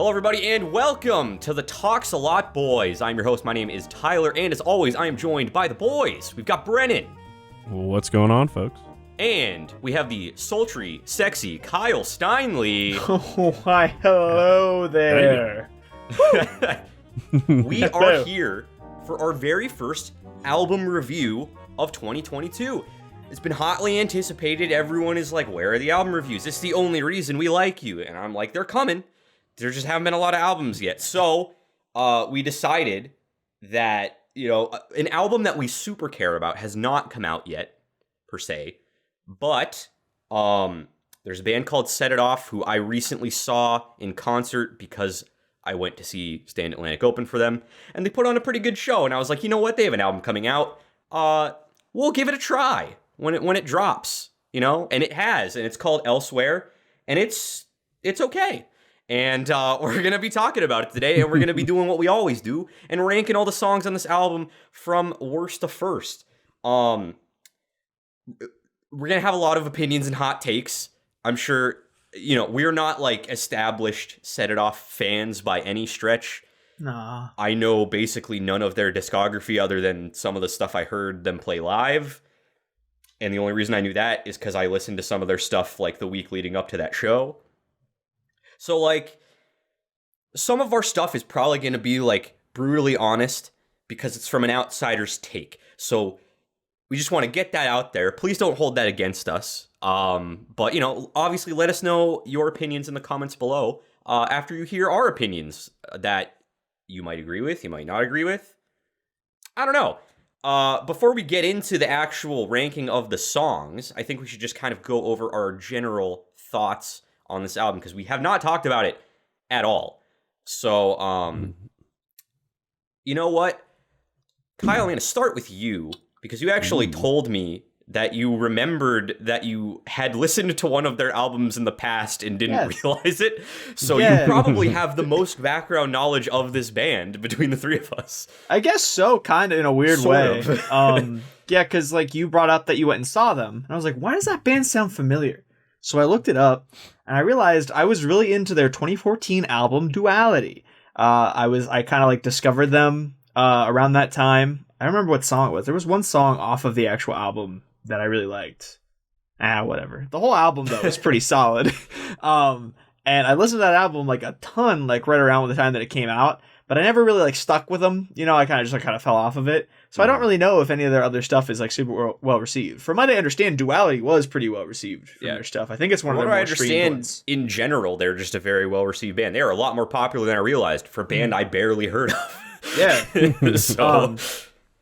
Hello, everybody, and welcome to the Talks A Lot Boys. I'm your host. My name is Tyler, and as always, I am joined by the boys. We've got Brennan. What's going on, folks? And we have the sultry, sexy Kyle Steinley. Oh, why, hello there. We are here for our very first album review of 2022. It's been hotly anticipated. Everyone is like, where are the album reviews? It's the only reason we like you. And I'm like, they're coming. There just haven't been a lot of albums yet. So we decided that, an album that we super care about has not come out yet, per se. But there's a band called Set It Off, who I recently saw in concert because I went to see Stand Atlantic Open for them. And they put on a pretty good show. And I was like, you know what? They have an album coming out. We'll give it a try when it drops, And it has. And it's called Elsewhere. And it's okay. And we're going to be talking about it today, and we're going to be doing what we always do, and ranking all the songs on this album from worst to first. We're going to have a lot of opinions and hot takes. I'm sure, we're not, established Set It Off fans by any stretch. Nah. I know basically none of their discography other than some of the stuff I heard them play live. And the only reason I knew that is because I listened to some of their stuff, the week leading up to that show. So, some of our stuff is probably going to be, brutally honest because it's from an outsider's take. So, we just want to get that out there. Please don't hold that against us. But, obviously let us know your opinions in the comments below after you hear our opinions that you might agree with, you might not agree with. I don't know. Before we get into the actual ranking of the songs, I think we should just kind of go over our general thoughts on this album, because we have not talked about it at all. So, you know what? Kyle, I'm going to start with you, because you actually told me that you remembered that you had listened to one of their albums in the past and didn't realize it. So you probably have the most background knowledge of this band between the three of us. I guess so, kind of in a weird way. Yeah, because you brought up that you went and saw them. And I was like, why does that band sound familiar? So I looked it up, and I realized I was really into their 2014 album, Duality. I kind of discovered them around that time. I don't remember what song it was. There was one song off of the actual album that I really liked. Whatever. The whole album, though, was pretty solid. And I listened to that album a ton, right around the time that it came out. But I never really stuck with them. I kind of fell off of it. So I don't really know if any of their other stuff is super well received. From what I understand, Duality was pretty well received from their stuff. I think it's one of their more streamed ones. In general, they're just a very well received band. They are a lot more popular than I realized for a band I barely heard of. Yeah. So,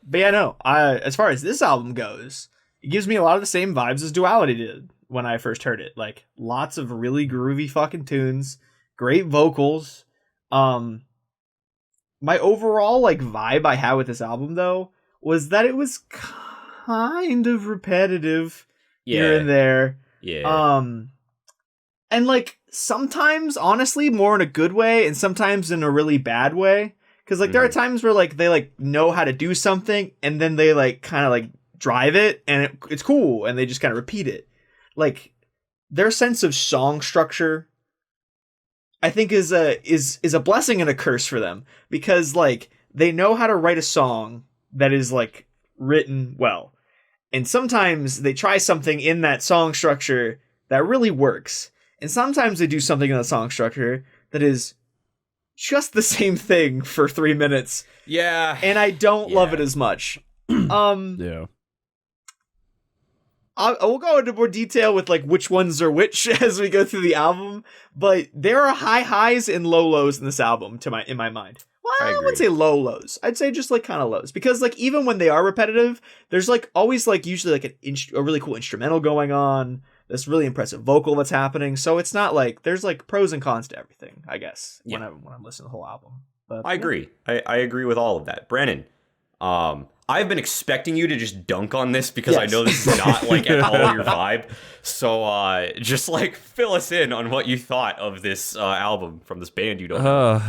but yeah, no. As far as this album goes, it gives me a lot of the same vibes as Duality did when I first heard it. Lots of really groovy fucking tunes, great vocals. My overall vibe I had with this album, though, was that it was kind of repetitive here and there. Yeah. And sometimes, honestly, more in a good way, and sometimes in a really bad way. Because there are times where they know how to do something, and then they kind of drive it, and it's cool, and they just kind of repeat it. Their sense of song structure, I think, is a blessing and a curse for them, because they know how to write a song that is written well, and sometimes they try something in that song structure that really works, and sometimes they do something in the song structure that is just the same thing for 3 minutes. Yeah, and I don't love it as much. Yeah. We'll go into more detail with which ones are which as we go through the album, but there are high highs and low lows in this album in my mind. Well, I wouldn't say low lows. I'd say just kind of lows, because even when they are repetitive, there's always usually a really cool instrumental going on. This really impressive vocal that's happening. So it's not there's pros and cons to everything, I guess, when I'm listening to the whole album. But I agree. I agree with all of that. Brennan, I've been expecting you to just dunk on this because I know this is not at all your vibe. So just fill us in on what you thought of this album from this band you don't know.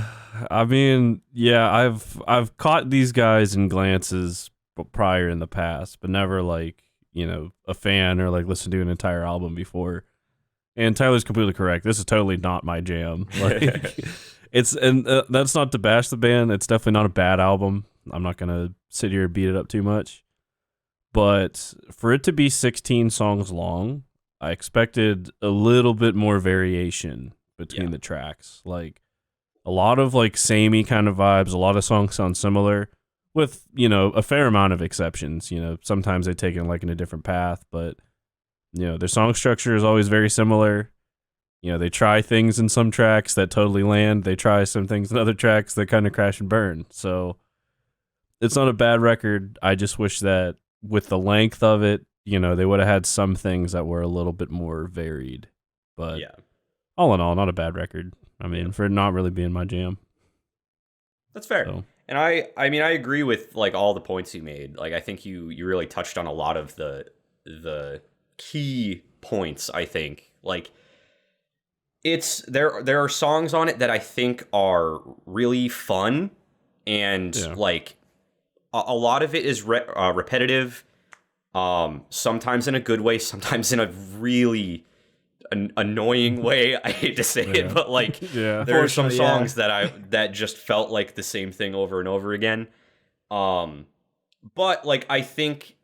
I mean, yeah, I've caught these guys in glances prior in the past, but never a fan or listened to an entire album before. And Tyler's completely correct. This is totally not my jam. That's not to bash the band. It's definitely not a bad album. I'm not gonna sit here and beat it up too much. But for it to be 16 songs long, I expected a little bit more variation between the tracks. Like a lot of like samey kind of vibes. A lot of songs sound similar, with a fair amount of exceptions. Sometimes they take it like in a different path, but their song structure is always very similar. They try things in some tracks that totally land. They try some things in other tracks that kind of crash and burn. So it's not a bad record. I just wish that with the length of it, they would have had some things that were a little bit more varied. But all in all, not a bad record. I mean, for not really being my jam. That's fair. So. And I mean, I agree with like all the points you made. Like, I think you really touched on a lot of the key points. I think like there are songs on it that I think are really fun, and like a lot of it is repetitive. Sometimes in a good way, sometimes in a really annoying way. I hate to say it, but like there are some songs that just felt like the same thing over and over again. But like I think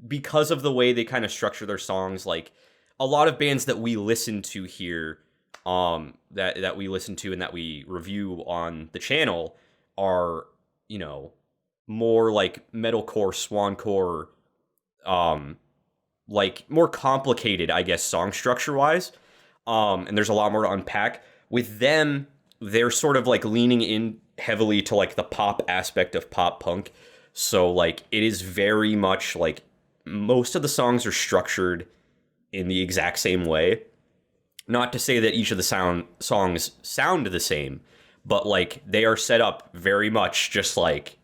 because of the way they kind of structure their songs, like a lot of bands that we listen to here, that we listen to and that we review on the channel are, more like metalcore, swancore, like more complicated, I guess, song structure wise. And there's a lot more to unpack. With them, they're sort of like leaning in heavily to like the pop aspect of pop punk. So like it is very much like most of the songs are structured in the exact same way. Not to say that each of the songs sound the same, but like they are set up very much just like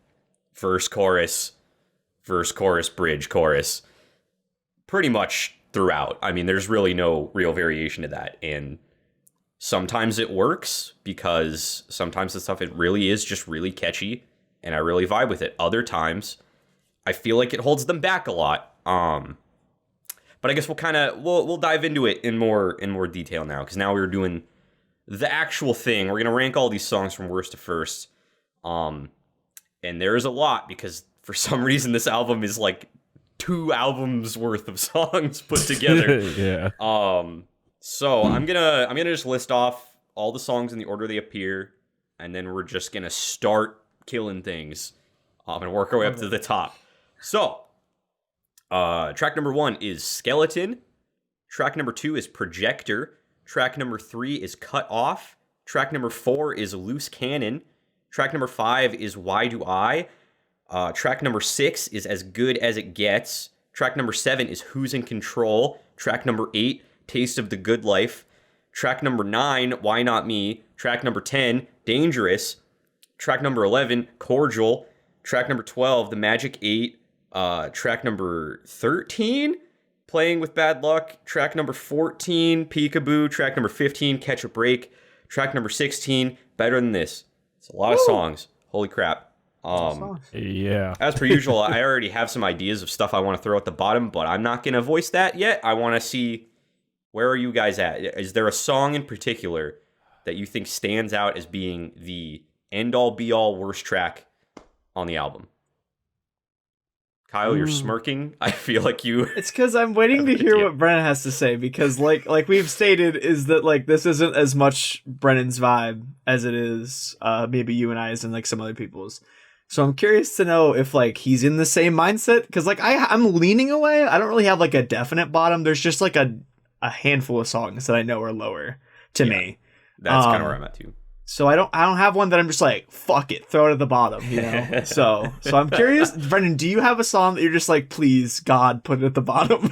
verse, chorus, bridge, chorus, pretty much throughout. I mean, there's really no real variation to that. And sometimes it works because sometimes the stuff, it really is just really catchy and I really vibe with it. Other times I feel like it holds them back a lot. But I guess we'll dive into it in more detail now, because now we're doing the actual thing. We're gonna rank all these songs from worst to first. And there is a lot, because for some reason this album is like 2 albums worth of songs put together. Yeah. So I'm gonna just list off all the songs in the order they appear, and then we're just gonna start killing things, and work our way up to the top. So, track number 1 is Skeleton. Track number 2 is Projector. Track number 3 is Cut Off. Track number 4 is Loose Cannon. Track number 5 is Why Do I? Track number 6 is As Good As It Gets. Track number 7 is Who's in Control. Track number 8, Taste of the Good Life. Track number 9, Why Not Me? Track number 10, Dangerous. Track number 11, Cordial. Track number 12, The Magic 8. Track number 13, Playing with Bad Luck. Track number 14, Peekaboo. Track number 15, Catch a Break. Track number 16, Better Than This. It's a lot of songs. Holy crap. Yeah. As per usual, I already have some ideas of stuff I want to throw at the bottom, but I'm not going to voice that yet. I want to see, where are you guys at? Is there a song in particular that you think stands out as being the end-all, be-all worst track on the album? Kyle, you're smirking. I feel like you... It's because I'm waiting to hear what Brennan has to say, because like we've stated, is that like this isn't as much Brennan's vibe as it is maybe you and I's and like some other people's. So I'm curious to know if like he's in the same mindset, because like I'm leaning away. I don't really have like a definite bottom. There's just like a handful of songs that I know are lower to me. That's kind of where I'm at too. So I don't have one that I'm just like, fuck it, throw it at the bottom, you know? so I'm curious, Brendan, do you have a song that you're just like, please, God, put it at the bottom?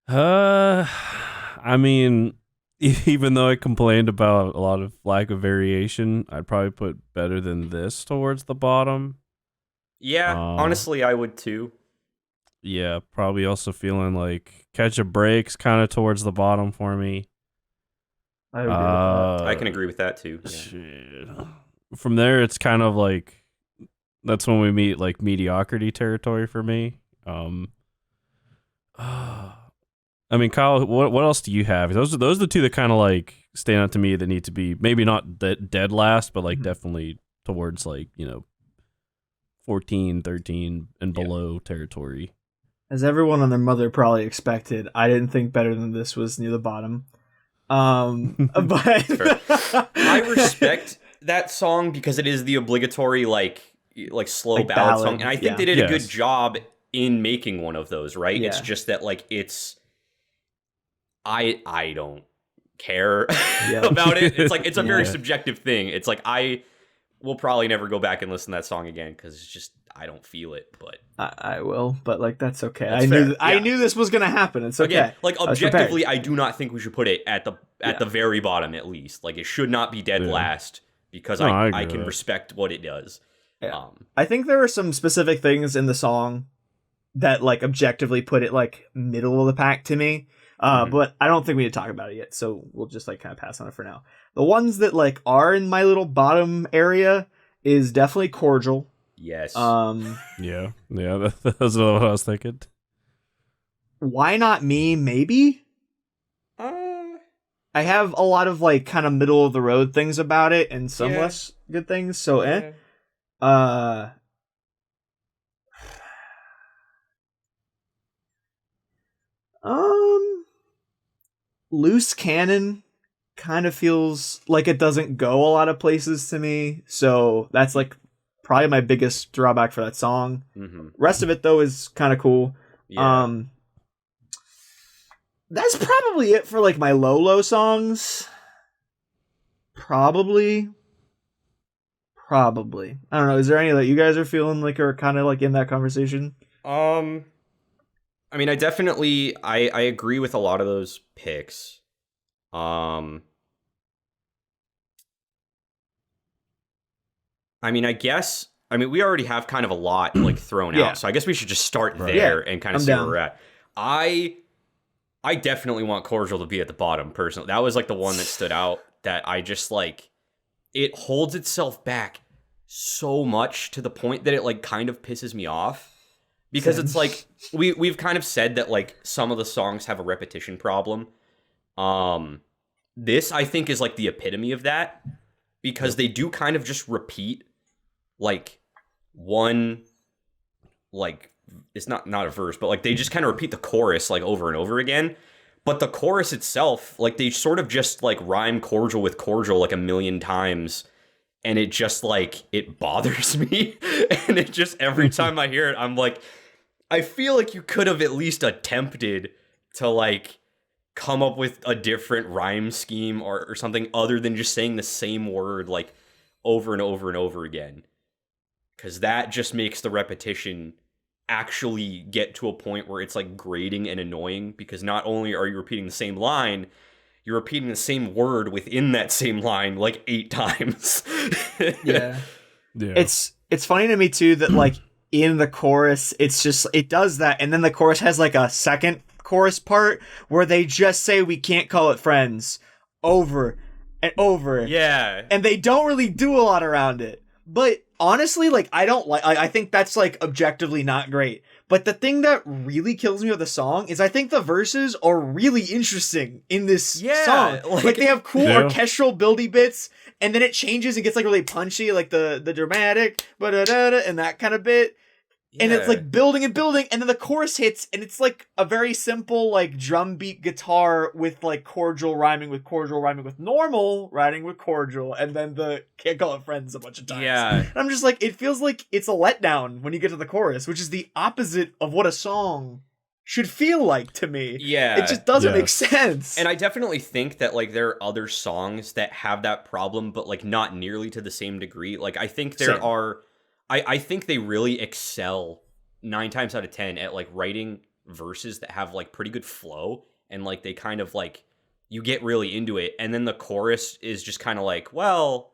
I mean, even though I complained about a lot of lack of variation, I'd probably put Better Than This towards the bottom. Yeah, honestly, I would too. Yeah, probably also feeling like Catch a Break's kind of towards the bottom for me. I can agree with that too. Yeah. Shit. From there, it's kind of like that's when we meet like mediocrity territory for me. I mean, Kyle, what else do you have? Those are the two that kind of like stand out to me that need to be maybe not dead last, but like Mhm. definitely towards like 14, 13 and below territory. As everyone and their mother probably expected, I didn't think Better Than This was near the bottom. But I respect that song because it is the obligatory like slow Like ballad ballad, song, and I think yeah. they did a good Yes. job in making one of those. Right? It's Yeah. just that like I don't care Yeah. about it. It's like it's a very Yeah. subjective thing. It's like I will probably never go back and listen to that song again because it's just I don't feel it. But I will, but like that's okay. That's I fair, knew I yeah. knew this was gonna happen. It's okay. again, like was objectively, I do not think we should put it at the Yeah. very bottom at least. Like it should not be dead Yeah. last because No, I I agree with can that. respect what it does. Yeah. I think there are some specific things in the song that like objectively put it like middle of the pack to me. Mhm. But I don't think we need to talk about it yet, so we'll just like kind of pass on it for now. The ones that like are in my little bottom area is definitely Cordial. Yes. Yeah, that's what I was thinking. Why Not Me? Maybe. I have a lot of like kind of middle of the road things about it and some Yeah. less good things. So Loose Cannon kind of feels like it doesn't go a lot of places to me. So that's like probably my biggest drawback for that song. Mm-hmm. Rest of it though is kind of cool. Yeah. That's probably it for like my low songs. Probably. I don't know. Is there any that you guys are feeling like are kind of like in that conversation? I mean, I definitely I agree with a lot of those picks. I mean, we already have kind of a lot like thrown Yeah. out, so I guess we should just start Right. there and kind of I'm see down. where we're at. I definitely want Cordial to be at the bottom, personally. That was like the one that stood out that I just like, it holds itself back so much to the point that it like kind of pisses me off. Because Same. it's like we've kind of said that like some of the songs have a repetition problem. This I think is like the epitome of that because they do kind of just repeat like one, like it's not a verse, but like they just kind of repeat the chorus like over and over again. But the chorus itself, like they sort of just like rhyme cordial with cordial like a million times. And it just like it bothers me. And it just every time I hear it, I'm like, I feel like you could have at least attempted to like come up with a different rhyme scheme or something other than just saying the same word like over and over and over again. Because that just makes the repetition actually get to a point where it's like grating and annoying because not only are you repeating the same line, you're repeating the same word within that same line like 8 times. Yeah. Yeah, It's funny to me too that like in the chorus it's just it does that and then the chorus has like a second chorus part where they just say we can't call it friends over and over. Yeah. And they don't really do a lot around it. But honestly, like I think that's like objectively not great. But the thing that really kills me with the song is I think the verses are really interesting in this Yeah, song. Like they have cool Yeah. orchestral buildy bits, and then it changes and gets like really punchy, like the dramatic, and that kind of bit. And it's like building and building, and then the chorus hits, and it's like a very simple like drum beat guitar with like cordial rhyming with normal rhyming with cordial, and then the can't call it friends a bunch of times. Yeah. And I'm just like, it feels like it's a letdown when you get to the chorus, which is the opposite of what a song should feel like to me. Yeah. It just doesn't Yeah. make sense. And I definitely think that like there are other songs that have that problem, but like not nearly to the same degree. Like I think there Same. are I think they really excel 9 times out of 10 at like writing verses that have like pretty good flow and like they kind of like you get really into it and then the chorus is just kind of like, well,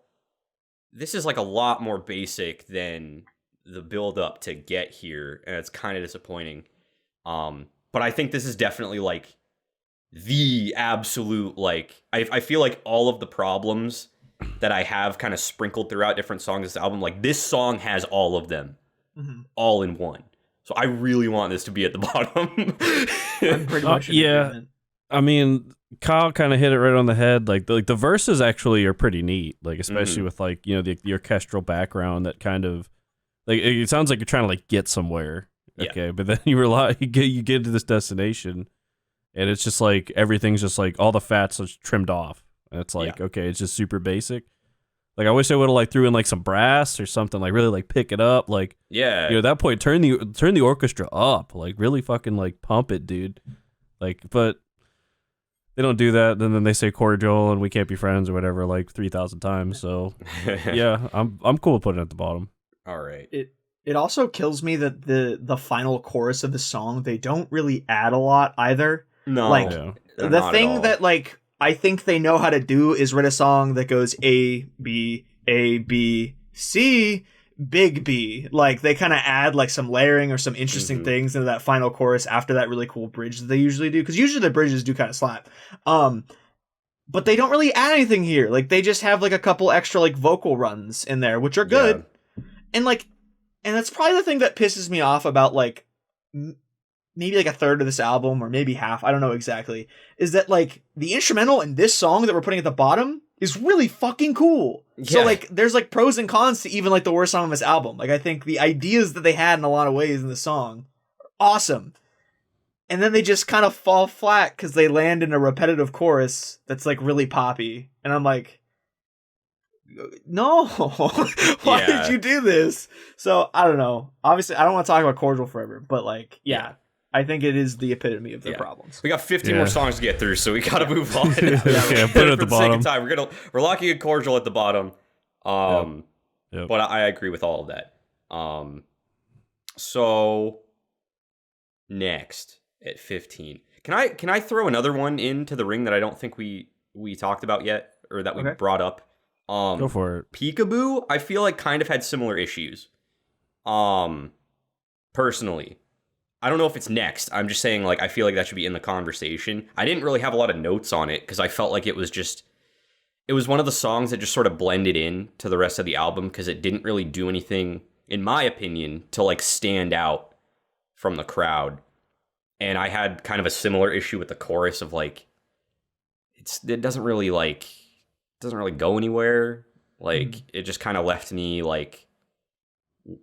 this is like a lot more basic than the build up to get here and it's kind of disappointing. But I think this is definitely like the absolute like I feel like all of the problems that I have kind of sprinkled throughout different songs of this album, like this song has all of them all in one. So I really want this to be at the bottom. I'm pretty much in yeah. agreement. I mean, Kyle kind of hit it right on the head. Like the verses actually are pretty neat. Like especially with like the orchestral background that kind of like it sounds like you're trying to like get somewhere. Yeah. Okay, but then you get to this destination, and it's just like everything's just like all the fats are trimmed off, and it's like okay, it's just super basic. Like I wish I would have like threw in like some brass or something, like really like pick it up, like at that point turn the orchestra up, like really fucking like pump it, dude. Like, but they don't do that, and then they say cordial and we can't be friends or whatever like 3,000 times. So yeah, I'm cool with putting it at the bottom. All right. It also kills me that the final chorus of the song, they don't really add a lot either. No, like the thing that like I think they know how to do is write a song that goes A B C big B. Like they kind of add like some layering or some interesting things into that final chorus after that really cool bridge that they usually do, because usually the bridges do kind of slap. But they don't really add anything here. Like they just have like a couple extra like vocal runs in there, which are good. And that's probably the thing that pisses me off about like maybe like a third of this album or maybe half, I don't know exactly, is that like the instrumental in this song that we're putting at the bottom is really fucking cool. Yeah. So like there's like pros and cons to even like the worst song on this album. Like I think the ideas that they had in a lot of ways in the song are awesome. And then they just kind of fall flat because they land in a repetitive chorus that's like really poppy. And I'm like, no, why did you do this? So I don't know. Obviously, I don't want to talk about Cordial forever, but like, I think it is the epitome of their problems. We got 15 more songs to get through, so we got to move on. Put it at the bottom. Time, we're locking in Cordial at the bottom. But I agree with all of that. So next at 15, can I throw another one into the ring that I don't think we talked about yet, or that we brought up? Go for it. Peekaboo, I feel like kind of had similar issues. Personally, I don't know if it's next. I'm just saying, like, I feel like that should be in the conversation. I didn't really have a lot of notes on it because I felt like it was one of the songs that just sort of blended in to the rest of the album because it didn't really do anything, in my opinion, to like stand out from the crowd. And I had kind of a similar issue with the chorus of like, it doesn't really go anywhere. Like it just kind of left me like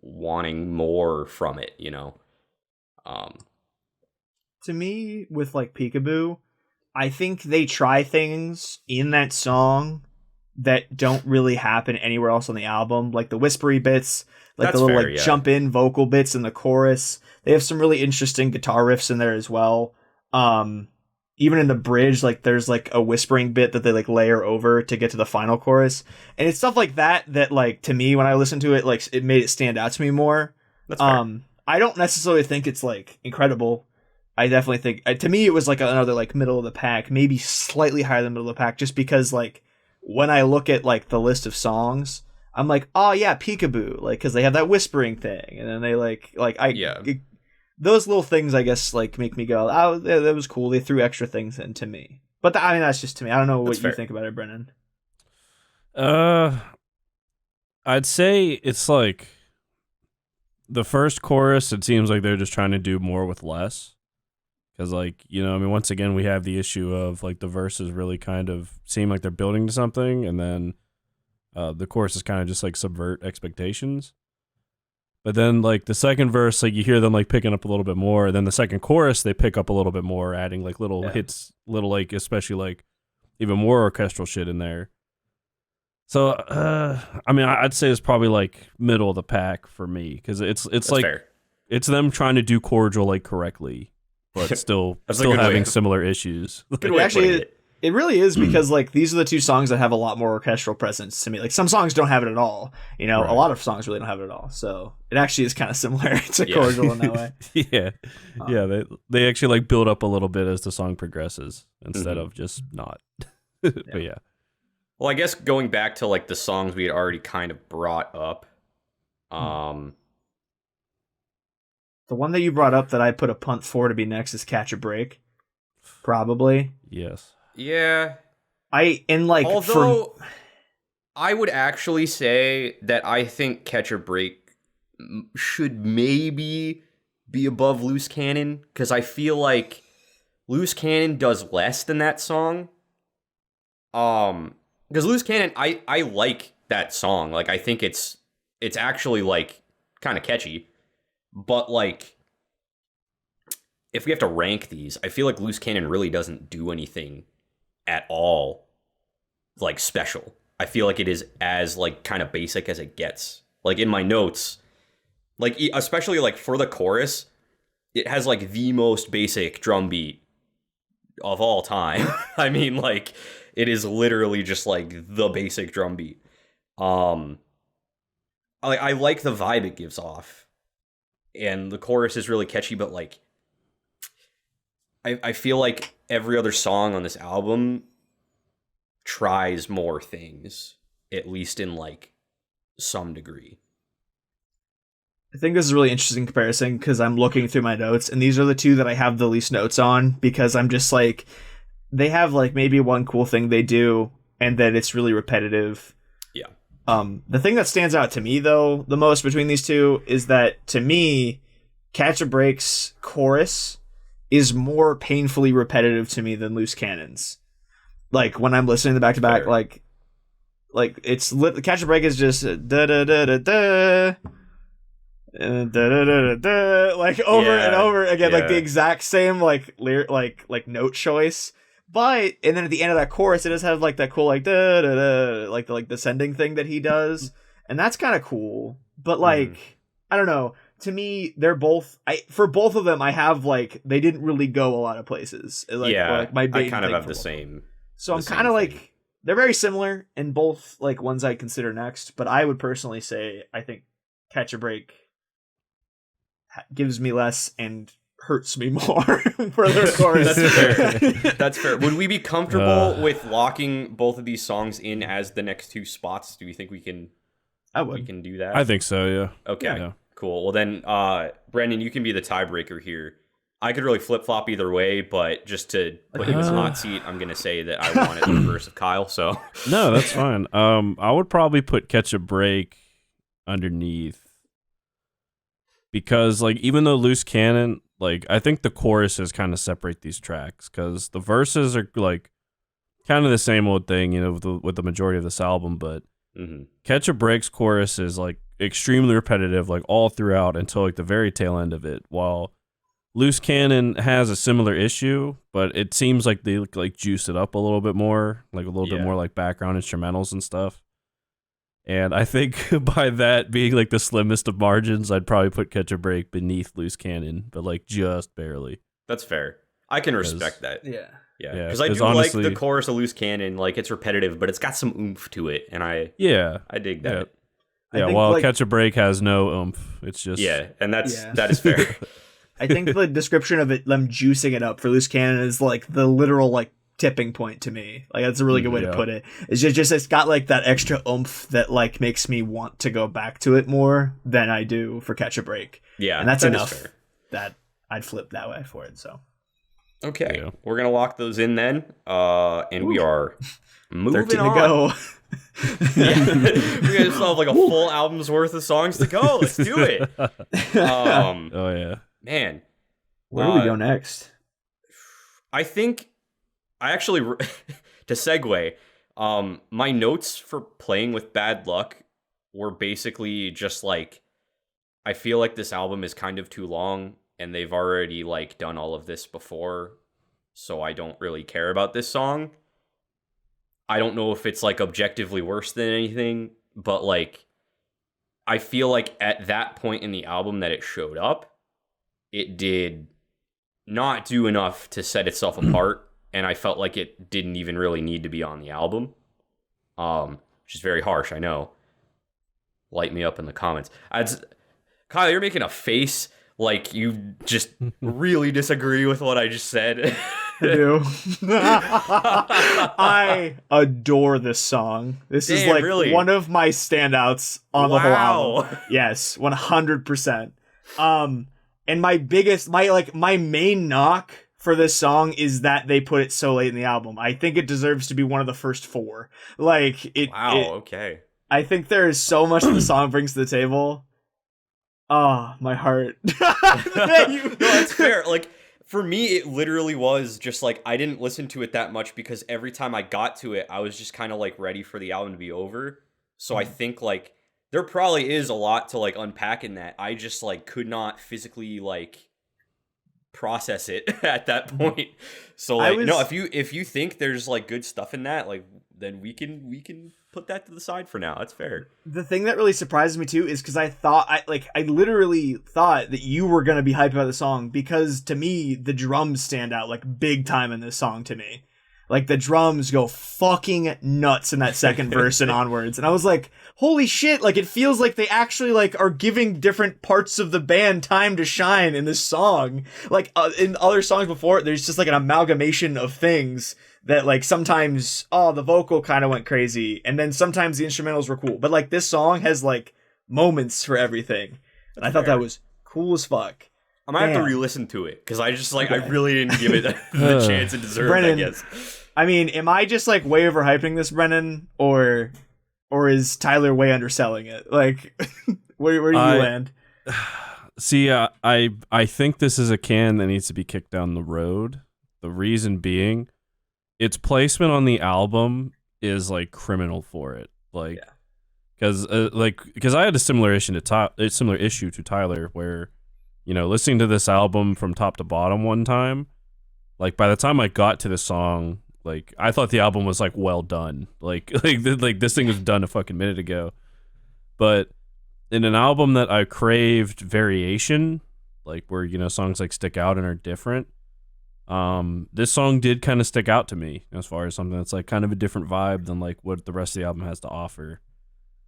wanting more from it, you know. To me, with like Peekaboo, I think they try things in that song that don't really happen anywhere else on the album, like the whispery bits, like the little jump in vocal bits in the chorus. They have some really interesting guitar riffs in there as well. Even in the bridge, like there's like a whispering bit that they like layer over to get to the final chorus, and it's stuff like that like to me when I listened to it, like it made it stand out to me more. That's fair. I don't necessarily think it's like incredible. I definitely think to me it was like another like middle of the pack, maybe slightly higher than middle of the pack, just because like when I look at like the list of songs, I'm like, oh yeah, Peekaboo, like because they have that whispering thing, and then they those little things, I guess, like make me go, oh, that was cool. They threw extra things into me, but I mean that's just to me. I don't know what you think about it, Brennan. I'd say it's like the first chorus. It seems like they're just trying to do more with less. Because, like, you know, I mean, once again, we have the issue of, like, the verses really kind of seem like they're building to something, and then the chorus is kind of just, like, subvert expectations. But then, like, the second verse, like, you hear them, like, picking up a little bit more. And then the second chorus, they pick up a little bit more, adding, like, little hits, little, like, especially, like, even more orchestral shit in there. So, I mean, I'd say it's probably, like, middle of the pack for me. Because it's like, fair. It's them trying to do Cordial, like, correctly. But still having similar issues. Actually, it really is, because like these are the two songs that have a lot more orchestral presence to me. Like some songs don't have it at all. You know, a lot of songs really don't have it at all. So it actually is kind of similar to Cordial in that way. They actually like build up a little bit as the song progresses instead of just not. But yeah. Well, I guess going back to like the songs we had already kind of brought up. The one that you brought up that I put a punt for to be next is Catch a Break. Probably. Yes. Yeah. I would actually say that I think Catch a Break should maybe be above Loose Cannon, because I feel like Loose Cannon does less than that song. Because Loose Cannon, I like that song. Like, I think it's actually, like, kind of catchy. But, like, if we have to rank these, I feel like Loose Cannon really doesn't do anything at all, like, special. I feel like it is as, like, kind of basic as it gets. Like, in my notes, like, especially, like, for the chorus, it has, like, the most basic drum beat of all time. I mean, like, it is literally just, like, the basic drum beat. I like the vibe it gives off. And the chorus is really catchy, but, like, I feel like every other song on this album tries more things, at least in, like, some degree. I think this is a really interesting comparison because I'm looking through my notes, and these are the two that I have the least notes on because I'm just like, they have like maybe one cool thing they do, and then it's really repetitive. Yeah. The thing that stands out to me though the most between these two is that to me, Catch a Break's chorus is more painfully repetitive to me than Loose Cannon's. Like when I'm listening to back to back, like it's Catch a Break is just da da da da da. Da, da, da, da, like over and over again, like the exact same like note choice. But and then at the end of that chorus, it does have like that cool like da da da like the descending thing that he does, and that's kind of cool. But like I don't know. To me, they're both. For both of them, I have like they didn't really go a lot of places. Like, yeah, like my I kind of have the same. So I'm kind of like they're very similar and both like ones I consider next. But I would personally say I think Catch a Break gives me less and hurts me more for their chorus. That's fair. That's fair. Would we be comfortable with locking both of these songs in as the next two spots? Do you think we can? I would. We can do that. I think so. Yeah. Okay. Yeah. Cool. Well then, Brendan, you can be the tiebreaker here. I could really flip flop either way, but just to put you in the hot seat, I'm gonna say that I wanted the reverse of Kyle. So no, that's fine. I would probably put Catch a Break underneath. Because, like, even though Loose Cannon, like, I think the choruses kind of separate these tracks. Because the verses are, like, kind of the same old thing, you know, with the majority of this album. But Catch a Break's chorus is, like, extremely repetitive, like, all throughout until, like, the very tail end of it. While Loose Cannon has a similar issue, but it seems like they, like, juice it up a little bit more. Like, a little bit more, like, background instrumentals and stuff. And I think by that being like the slimmest of margins, I'd probably put Catch a Break beneath Loose Cannon, but like just barely. That's fair. I can respect that. Yeah. Yeah. Because I do honestly, like the chorus of Loose Cannon. Like it's repetitive, but it's got some oomph to it, and I dig that. Yeah. While like, Catch a Break has no oomph, it's just and that is fair. I think the description of it, them juicing it up for Loose Cannon, is like the literal like tipping point to me. Like that's a really good way to put it. It's just it's got like that extra oomph that like makes me want to go back to it more than I do for Catch a Break. Yeah, and that's enough that I'd flip that way for it. So okay, we're gonna lock those in then, and we are moving 13 on. To go. We guys still have like a full album's worth of songs to go. Let's do it. Oh yeah, man. Where do we go next? I think. I actually, to segue, my notes for Playing with Bad Luck were basically just like, I feel like this album is kind of too long and they've already like done all of this before, so I don't really care about this song. I don't know if it's like objectively worse than anything, but like, I feel like at that point in the album that it showed up, it did not do enough to set itself apart. And I felt like it didn't even really need to be on the album, which is very harsh, I know. Light me up in the comments. Kyle, you're making a face like you just really disagree with what I just said. I do. I adore this song. This is like one of my standouts on the whole album. Yes, 100%. And my main knock for this song is that they put it so late in the album. I think it deserves to be one of the first four. Like it. Wow. Okay. I think there is so much the song brings to the table. Oh, my heart. No, that's fair. Like For me, it literally was just like I didn't listen to it that much because every time I got to it, I was just kind of like ready for the album to be over. So I think like there probably is a lot to like unpack in that. I just like could not physically like process it at that point. So like no, if you think there's like good stuff in that, like then we can put that to the side for now. That's fair. The thing that really surprised me too is because I literally thought that you were gonna be hyped about the song, because to me the drums stand out like big time in this song to me. Like the drums go fucking nuts in that second verse and onwards, and I was like, holy shit, like it feels like they actually like are giving different parts of the band time to shine in this song. Like in other songs before, there's just like an amalgamation of things that like sometimes the vocal kind of went crazy, and then sometimes the instrumentals were cool, but like this song has like moments for everything. And I thought that was cool as fuck. I might have to re-listen to it because I just like I really didn't give it the chance it deserved. Brennan, I guess. I mean, am I just like way overhyping this, Brennan, or is Tyler way underselling it? Like, where do you land? See, I think this is a can that needs to be kicked down the road. The reason being, its placement on the album is like criminal for it. Like, because I had a similar issue to Tyler, where, you know, listening to this album from top to bottom one time, like by the time I got to the song, like I thought the album was like well done, like this thing was done a fucking minute ago. But in an album that I craved variation, like where, you know, songs like stick out and are different, this song did kind of stick out to me as far as something that's like kind of a different vibe than like what the rest of the album has to offer.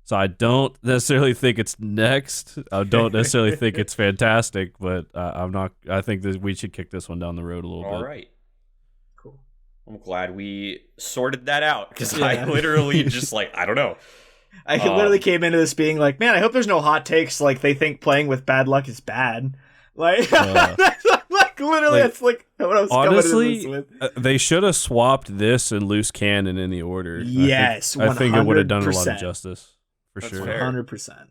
So I don't necessarily think it's next. I don't necessarily think it's fantastic, but I think that we should kick this one down the road a little bit. All right. Cool. I'm glad we sorted that out, because I literally just like, I don't know. I literally came into this being like, man, I hope there's no hot takes like they think playing with bad luck is bad. Like, like literally, that's like what I was honestly, coming into this with. They should have swapped this and Loose Cannon in the order. Yes, I think it would have done a lot of justice. For That's sure. fair. 100%.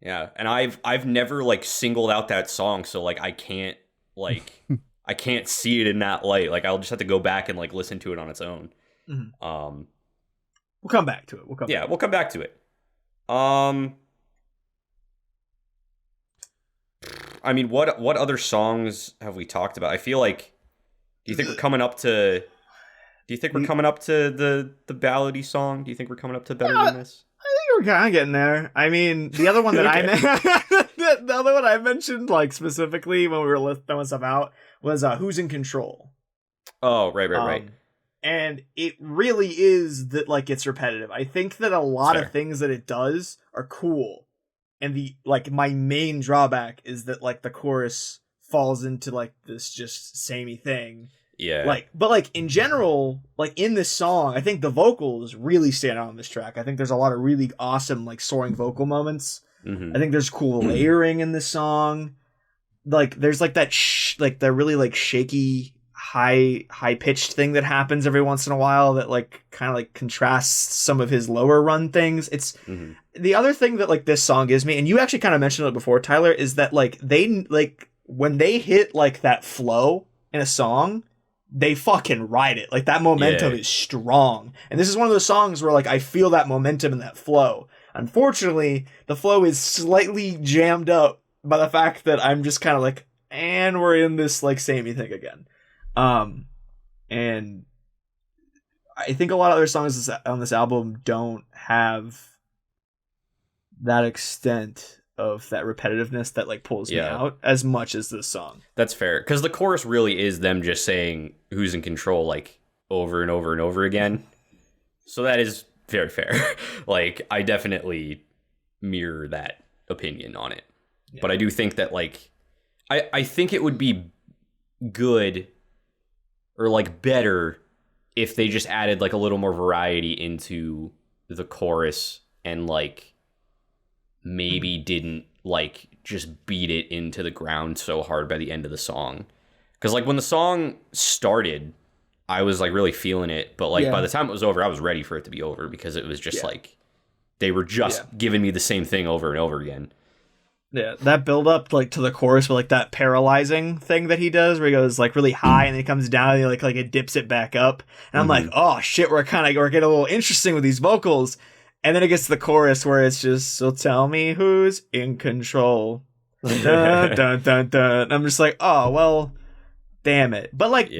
Yeah, and I've never like singled out that song, so like I can't I can't see it in that light. Like I'll just have to go back and like listen to it on its own. Mm-hmm. We'll come back to it. We'll come back to it. I mean, what other songs have we talked about? I feel like, do you think we're coming up to the ballady song? Do you think we're coming up to better than this? We're kind of getting there. I mean, the other one that the other one I mentioned, like specifically when we were throwing stuff out, was "Who's in Control." Oh, right. And it really is that like it's repetitive. I think that a lot of things that it does are cool, and the like my main drawback is that like the chorus falls into like this just samey thing. Yeah. Like, but like in general, like in this song, I think the vocals really stand out on this track. I think there's a lot of really awesome like soaring vocal moments. Mm-hmm. I think there's cool layering in this song. Like there's like that like the really like shaky high pitched thing that happens every once in a while that like kind of like contrasts some of his lower run things. It's the other thing that like this song gives me, and you actually kind of mentioned it before, Tyler, is that like they like when they hit like that flow in a song, they fucking ride it. Like that momentum is strong. And this is one of those songs where like I feel that momentum and that flow. Unfortunately, the flow is slightly jammed up by the fact that I'm just kind of like, and we're in this like samey thing again. And I think a lot of other songs on this album don't have that extent of that repetitiveness that like pulls me out as much as this song. That's fair, because the chorus really is them just saying "who's in control" like over and over and over again. So that is very fair. Like I definitely mirror that opinion on it. But I do think that like I think it would be good or like better if they just added like a little more variety into the chorus and like maybe didn't like just beat it into the ground so hard by the end of the song. Because like when the song started, I was like really feeling it, but like by the time it was over, I was ready for it to be over, because it was just like they were just giving me the same thing over and over again. Yeah, that build up like to the chorus with like that paralyzing thing that he does, where he goes like really high and then he comes down and he like it dips it back up, and I'm like, oh shit, we're getting a little interesting with these vocals, and then it gets to the chorus where it's just, so tell me who's in control, dun, dun, dun, dun. I'm just like, oh well, damn it. But like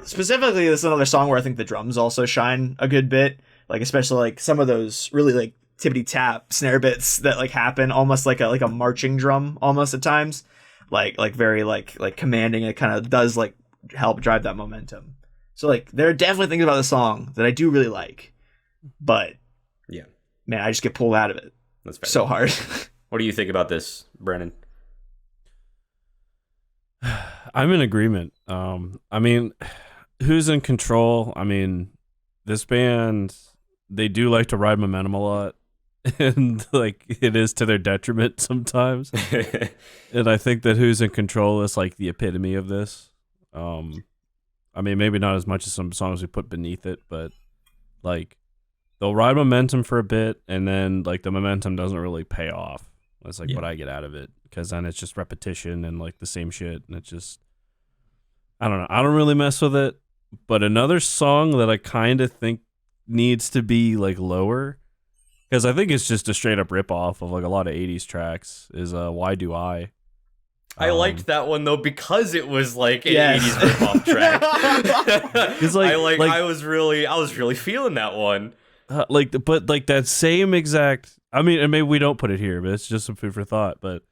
specifically, this is another song where I think the drums also shine a good bit, like especially like some of those really like tippity tap snare bits that like happen almost like a marching drum almost at times, like very like commanding. It kind of does like help drive that momentum. So like there are definitely things about the song that I do really like, but yeah, man, I just get pulled out of it. That's fair. So hard. What do you think about this, Brennan? I'm in agreement. I mean, who's in control? I mean, this band, they do like to ride momentum a lot. And like it is to their detriment sometimes. And I think that who's in control is like the epitome of this. I mean, maybe not as much as some songs we put beneath it, but like they'll ride momentum for a bit and then like the momentum doesn't really pay off. That's like what I get out of it, because then it's just repetition and like the same shit, and it's just, I don't know. I don't really mess with it. But another song that I kind of think needs to be like lower, because I think it's just a straight up rip off of like a lot of 80s tracks, is Why Do I? I liked that one though because it was like an 80s rip off track. It's like, I was really feeling that one. But that same exact, I mean, and maybe we don't put it here, but it's just some food for thought. But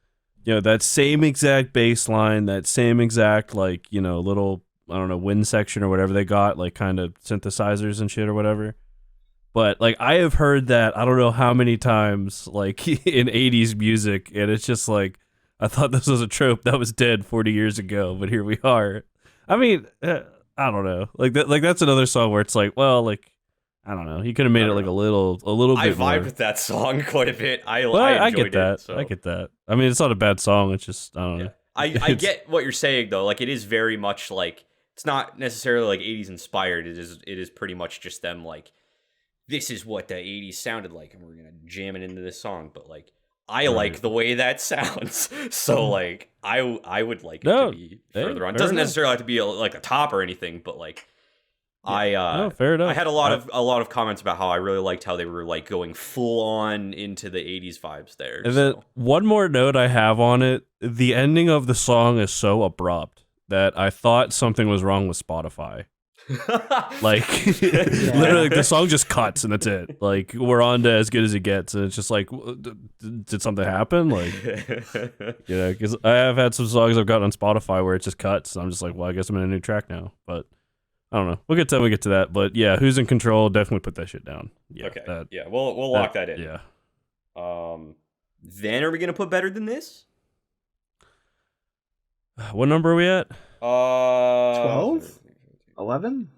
you know, that same exact bass line, that same exact like, you know, little, I don't know, wind section or whatever they got, like kind of synthesizers and shit or whatever. But like I have heard that I don't know how many times like in 80s music, and it's just like, I thought this was a trope that was dead 40 years ago, but here we are. I mean, I don't know. Like that's another song where it's like, well, like I don't know. He could have made it like a little bit. I vibe more. with that song quite a bit. I get that. It, so. I get that. I mean, it's not a bad song. It's just I don't know. I get what you're saying though. Like it is very much like, it's not necessarily like 80s inspired. It is pretty much just them like, this is what the 80s sounded like, and we're gonna jam it into this song. But like, I like the way that sounds, so like, I would like it to be further on. It doesn't necessarily have to be like a top or anything, but like, fair enough. I had a lot of comments about how I really liked how they were like going full on into the 80s vibes there. And then one more note I have on it: the ending of the song is so abrupt that I thought something was wrong with Spotify. Like literally the song just cuts and that's it. Like we're on to As Good As It Gets, and it's just like, did something happen? Like because I have had some songs I've gotten on Spotify where it just cuts and I'm just like, well, I guess I'm in a new track now. But I don't know, we'll get to that. But yeah, Who's in Control, definitely put that shit down. We'll lock that in. Then are we gonna put Better Than This? What number are we at? 12? 11?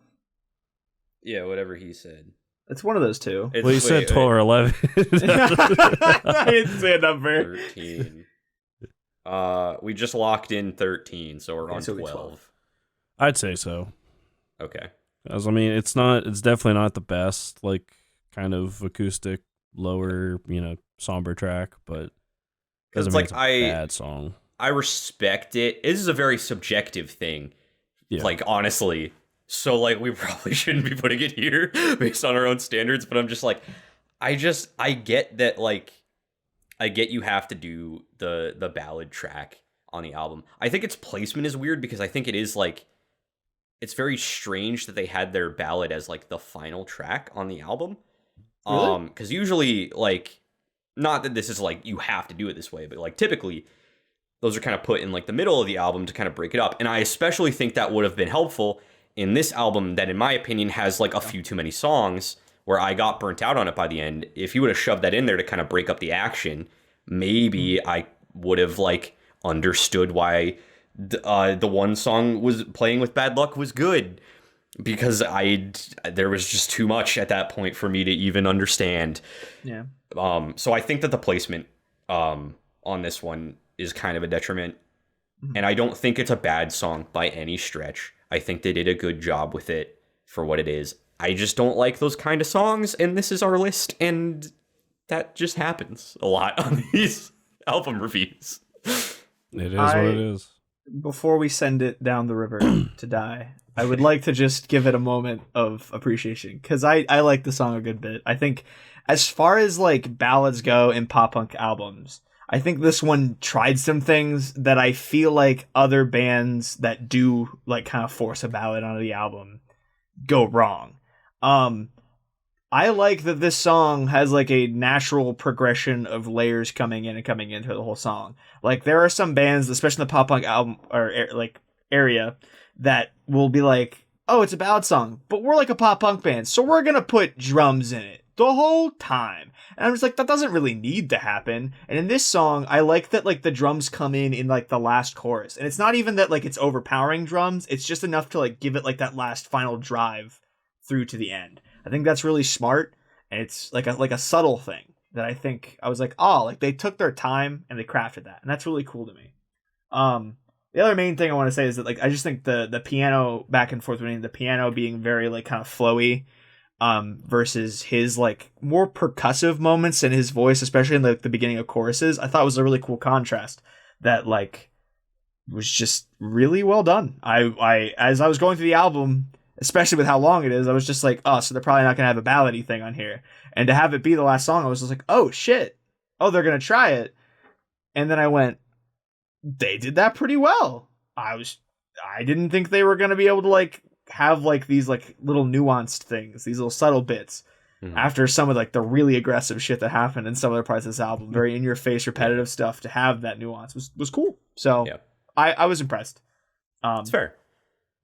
Yeah, whatever he said. It's one of those two. Well, you said 12 or 11. I didn't say a number. 13. We just locked in 13, so we're on 12. I'd say so. Okay. Because I mean, it's definitely not the best, like, kind of acoustic, lower, you know, somber track, but it's like a bad song. I respect it. This is a very subjective thing. Yeah. Like, honestly. So, like, we probably shouldn't be putting it here based on our own standards, but I'm just like, I get that, like, I get you have to do the ballad track on the album. I think its placement is weird because I think it is, like, it's very strange that they had their ballad as, like, the final track on the album. Really? Because usually, like, not that this is, like, you have to do it this way, but, like, typically those are kind of put in like the middle of the album to kind of break it up. And I especially think that would have been helpful in this album that, in my opinion, has like a few too many songs where I got burnt out on it by the end. If you would have shoved that in there to kind of break up the action, maybe I would have like understood why the one song was playing with Bad Luck was good, because there was just too much at that point for me to even understand. Yeah. So I think that the placement on this one is kind of a detriment. And I don't think it's a bad song by any stretch. I think they did a good job with it for what it is. I just don't like those kind of songs, and this is our list, and that just happens a lot on these album reviews. It is what it is. Before we send it down the river to die, I would like to just give it a moment of appreciation because I like the song a good bit. I think as far as like ballads go in pop punk albums, I think this one tried some things that I feel like other bands that do like kind of force a ballad onto the album go wrong. I like that this song has like a natural progression of layers coming in and coming into the whole song. Like there are some bands, especially in the pop punk album or like area, that will be like, "Oh, it's a ballad song, but we're like a pop punk band, so we're gonna put drums in it the whole time." And I'm just like, that doesn't really need to happen. And in this song, I like that like the drums come in like the last chorus, and it's not even that like it's overpowering drums. It's just enough to like give it like that last final drive through to the end. I think that's really smart, and it's like a subtle thing that I think I was like, oh, like they took their time and they crafted that, and that's really cool to me. The other main thing I want to say is that like I just think the piano back and forth between the piano being very like kind of flowy, versus his like more percussive moments in his voice, especially in the beginning of choruses, I thought was a really cool contrast that like was just really well done. I as I was going through the album, especially with how long it is, I was just like, oh, so they're probably not going to have a ballady thing on here. And to have it be the last song, I was just like, oh, shit. Oh, they're going to try it. And then I went, they did that pretty well. I didn't think they were going to be able to, like, have, like, these, like, little nuanced things, these little subtle bits. After some of, like, the really aggressive shit that happened in some other parts of this album, very in-your-face, repetitive stuff, to have that nuance was cool. So I was impressed. It's fair.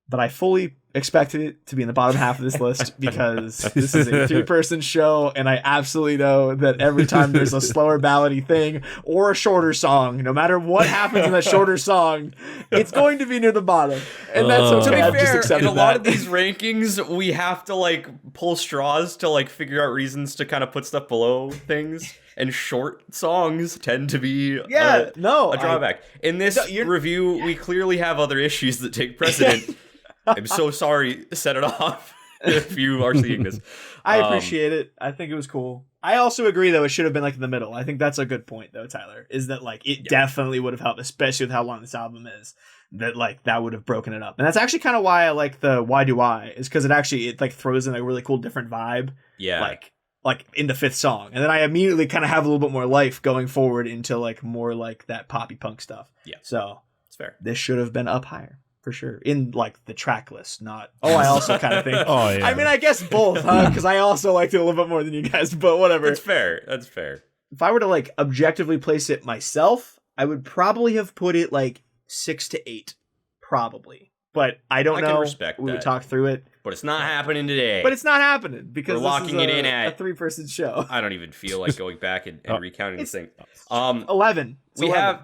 But I fully expected it to be in the bottom half of this list because this is a 3-person show, and I absolutely know that every time there's a slower ballady thing or a shorter song, no matter what happens in that shorter song, it's going to be near the bottom. And that's okay. To be I've just fair, accepted in a lot that. of these rankings, we have to like pull straws to like figure out reasons to kind of put stuff below things. And short songs tend to be a drawback. In this review, we clearly have other issues that take precedent. I'm so sorry. Set it off if you are seeing this. I appreciate it. I think it was cool. I also agree, though, it should have been like in the middle. I think that's a good point, though, Tyler, is that like it definitely would have helped, especially with how long this album is, that like that would have broken it up. And that's actually kind of why I like the Why Do I, is because it like throws in a really cool different vibe. Yeah. Like in the 5th song. And then I immediately kind of have a little bit more life going forward into like more like that poppy punk stuff. Yeah. So it's fair. This should have been up higher. For sure. In like the track list, not. Oh, I also kind of think. Oh, yeah. I mean, I guess both, huh? Because I also liked it a little bit more than you guys, but whatever. That's fair. That's fair. If I were to like objectively place it myself, I would probably have put it like 6 to 8. Probably. But I don't know. Can respect we that. would talk through it. But it's not happening today. But it's not happening because we're locking it in at a 3-person show. I don't even feel like going back and recounting this thing. 11. We have.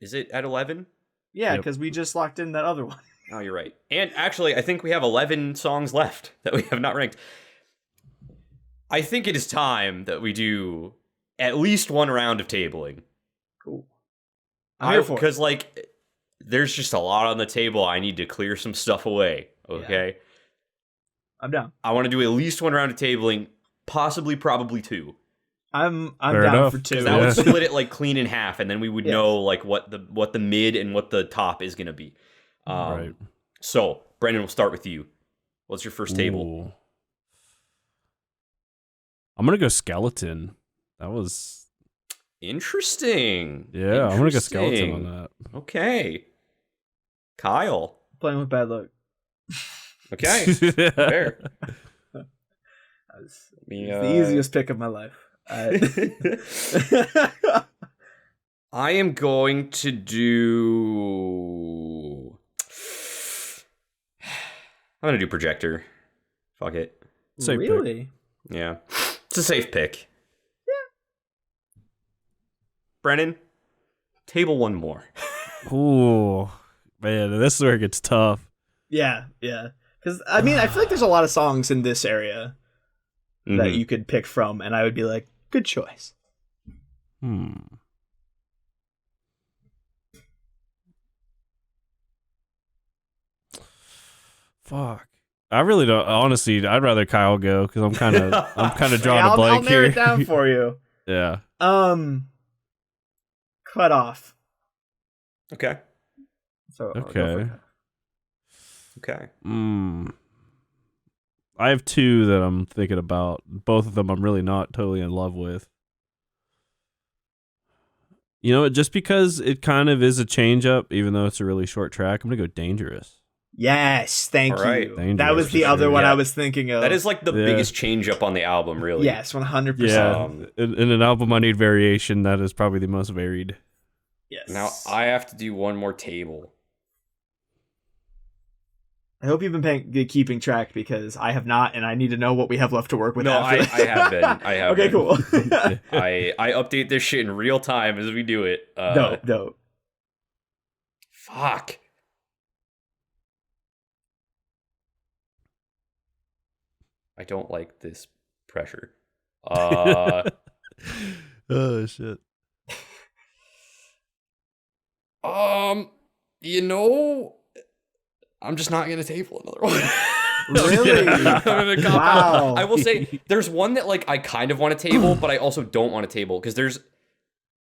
Is it at 11? Yeah, because we just locked in that other one. Oh, you're right. And actually, I think we have 11 songs left that we have not ranked. I think it is time that we do at least one round of tabling. Cool. I'm here for it. Because, like, there's just a lot on the table. I need to clear some stuff away, okay? Yeah. I'm down. I want to do at least one round of tabling, probably 2. I'm Fair down enough. for 2. That would split it, like, clean in half, and then we would know, like, what the mid and what the top is going to be. Right. So, Brendan, we'll start with you. What's your first table? Ooh. I'm gonna go Skeleton. That was interesting. Yeah, I'm gonna go Skeleton on that. Okay, Kyle. Playing with bad luck. Okay, fair. It's the easiest pick of my life. I am going to do. I'm gonna do Projector. Fuck it. Safe really? Pick. Yeah, it's a safe pick. Yeah. Brennan, table one more. Ooh, man, this is where it gets tough. Yeah. Because I mean, I feel like there's a lot of songs in this area that you could pick from, and I would be like, good choice. Fuck. I really don't. Honestly, I'd rather Kyle go because I'm kind of drawing a blank I'll narrow here. it down for you. Yeah. Cut off. Okay. So I'll go for Okay. that. Okay. I have two that I'm thinking about. Both of them I'm really not totally in love with. You know, just because it kind of is a change up, even though it's a really short track, I'm gonna go Dangerous. Yes, thank All right. you. Dangerous That was for the other sure. one Yeah. I was thinking of. That is like the Yeah. biggest change up on the album, really. yes, 100%. Yeah, in an album I need variation, that is probably the most varied. Yes. Now I have to do one more table. I hope you've been keeping track because I have not, and I need to know what we have left to work with. No, after I have been. I have Okay, been. cool. I update this shit in real time as we do it. Dope. Fuck. I don't like this pressure. Oh shit. You know, I'm just not gonna table another one. Really? I'm gonna cop Wow. out. I will say there's one that like I kind of want to table, but I also don't want to table because there's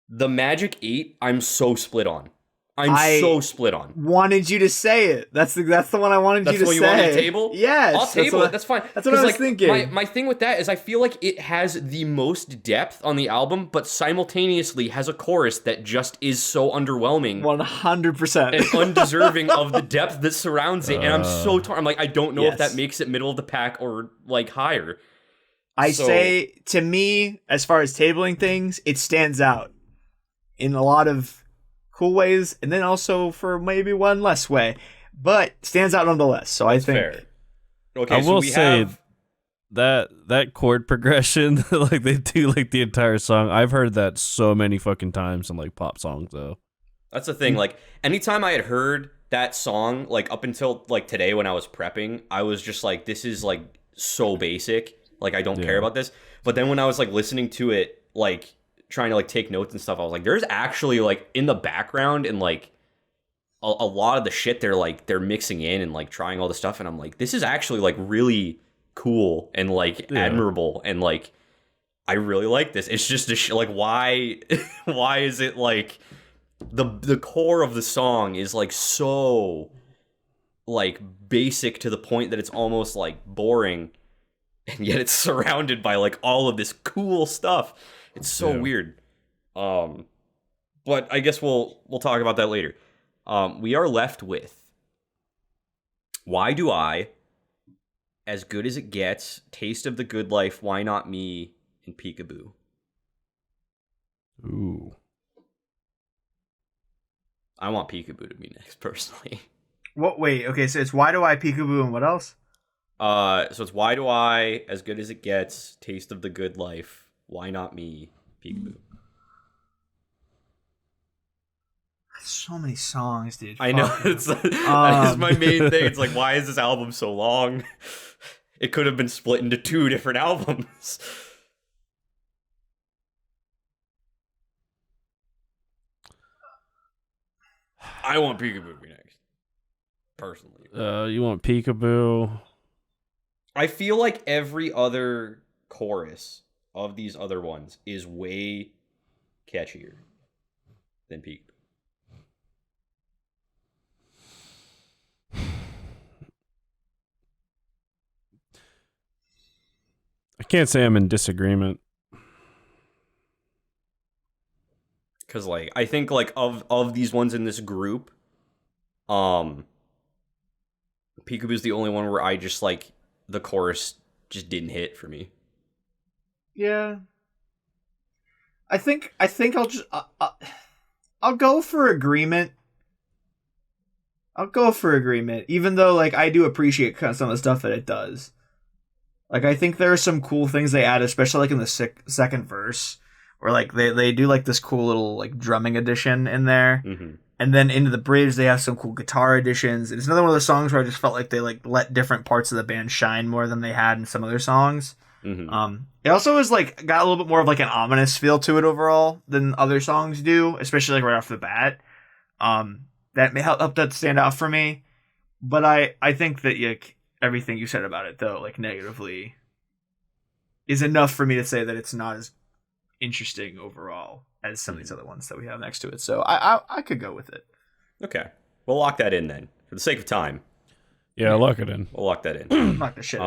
the Magic 8. I'm so split on. I'm so split on. Wanted you to say it. That's the one I wanted That's you to the say. one you want me to table? Yes. I'll that's table what it. That's fine. That's what I 'Cause, was like, thinking. My thing with that is I feel like it has the most depth on the album, but simultaneously has a chorus that just is so underwhelming 100%. and undeserving of the depth that surrounds it. And I'm so torn. I'm like, I don't know if Yes. that makes it middle of the pack or like higher. I So- say, to me, as far as tabling things, it stands out in a lot of cool ways, and then also for maybe one less way, but stands out nonetheless. So I think Fair. Okay, I so will we say have that chord progression, like they do like the entire song. I've heard that so many fucking times in like pop songs though. that's the thing. Like anytime I had heard that song, like up until like today when I was prepping, I was just like, this is like so basic. Like I don't care Yeah. about this. But then when I was like listening to it, like trying to like take notes and stuff, I was like, there's actually like in the background and like a lot of the shit they're mixing in and like trying all the stuff, and I'm like, this is actually like really cool and like Yeah. admirable, and like I really like this. It's just like why why is it like the core of the song is like so like basic to the point that it's almost like boring, and yet it's surrounded by like all of this cool stuff. It's so Yeah. weird. But I guess we'll talk about that later. We are left with Why Do I, As Good As It Gets, Taste of the Good Life, Why Not Me, and Peekaboo. Ooh. I want Peekaboo to be next, personally. What? Wait. Okay. So it's Why Do I, Peekaboo, and what else? So it's Why Do I, As Good As It Gets, Taste of the Good Life, Why Not Me, Peekaboo. So many songs, dude. I know, Fuck. that is my main thing. It's like, why is this album so long? It could have been split into 2 different albums. I want Peekaboo to be next, personally. You want Peekaboo? I feel like every other chorus of these other ones is way catchier than Peekaboo. I can't say I'm in disagreement. Because like I think like of these ones in this group, Peekaboo's the only one where I just like the chorus just didn't hit for me. Yeah. I think I'll just I'll go for agreement. I'll go for agreement, even though like I do appreciate kind of some of the stuff that it does. Like I think there are some cool things they add, especially like in the second verse, where like they do like this cool little like drumming addition in there, Mm-hmm. and then into the bridge they have some cool guitar additions. It's another one of those songs where I just felt like they like let different parts of the band shine more than they had in some other songs. Mm-hmm. It also is like got a little bit more of like an ominous feel to it overall than other songs do, especially like right off the bat. That may help that stand out for me. But I think that everything you said about it though, like negatively, is enough for me to say that it's not as interesting overall as some of these other ones that we have next to it. So I could go with it. Okay. We'll lock that in then. For the sake of time, Yeah, lock it in. we'll lock that in. I'm not gonna shit.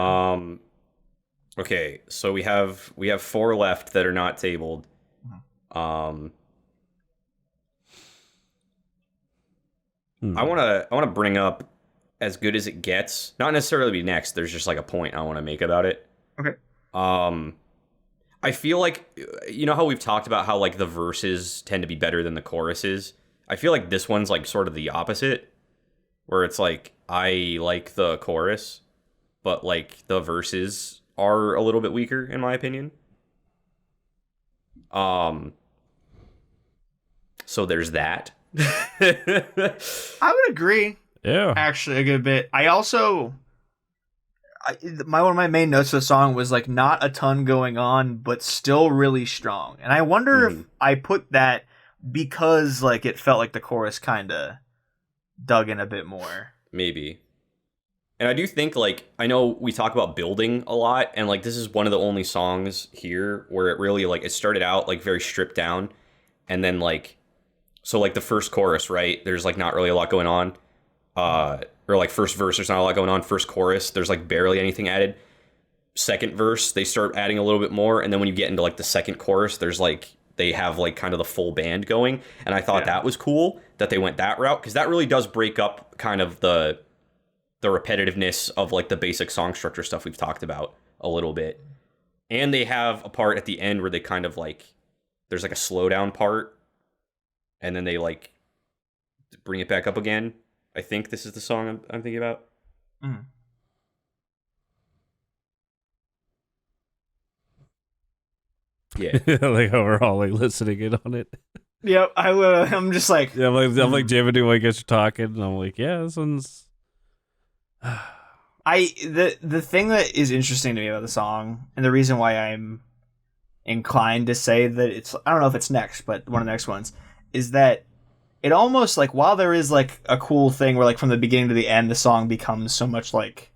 Okay, so we have 4 left that are not tabled. I wanna bring up As Good as It Gets. Not necessarily be next. There's just like a point I want to make about it. Okay. I feel like, you know how we've talked about how like the verses tend to be better than the choruses. I feel like this one's like sort of the opposite, where it's like I like the chorus, but like the verses are a little bit weaker in my opinion. So there's that. I would agree. Yeah. Actually, a good bit. I also, one of my main notes for the song was like not a ton going on, but still really strong. And I wonder if I put that because like it felt like the chorus kind of dug in a bit more. Maybe. And I do think, like, I know we talk about building a lot, and like this is one of the only songs here where it really like it started out like very stripped down, and then like, so like the first chorus, right? There's like not really a lot going on. Or like first verse, there's not a lot going on. First chorus, there's like barely anything added. Second verse, they start adding a little bit more, and then when you get into like the second chorus, there's like they have like kind of the full band going, and I thought that was cool that they went that route, because that really does break up kind of the repetitiveness of like the basic song structure stuff we've talked about a little bit. And they have a part at the end where they kind of like there's like a slowdown part, and then they like bring it back up again. I think this is the song I'm thinking about. Mm. Yeah. Like how we're all like listening in on it. Yep, I'm just like, Yeah, I'm like jamming to what gets you talking, and I'm like, yeah, this one's. the thing that is interesting to me about the song, and the reason why I'm inclined to say that it's, I don't know if it's next, but one of the next ones, is that it almost like, while there is like a cool thing where like from the beginning to the end the song becomes so much like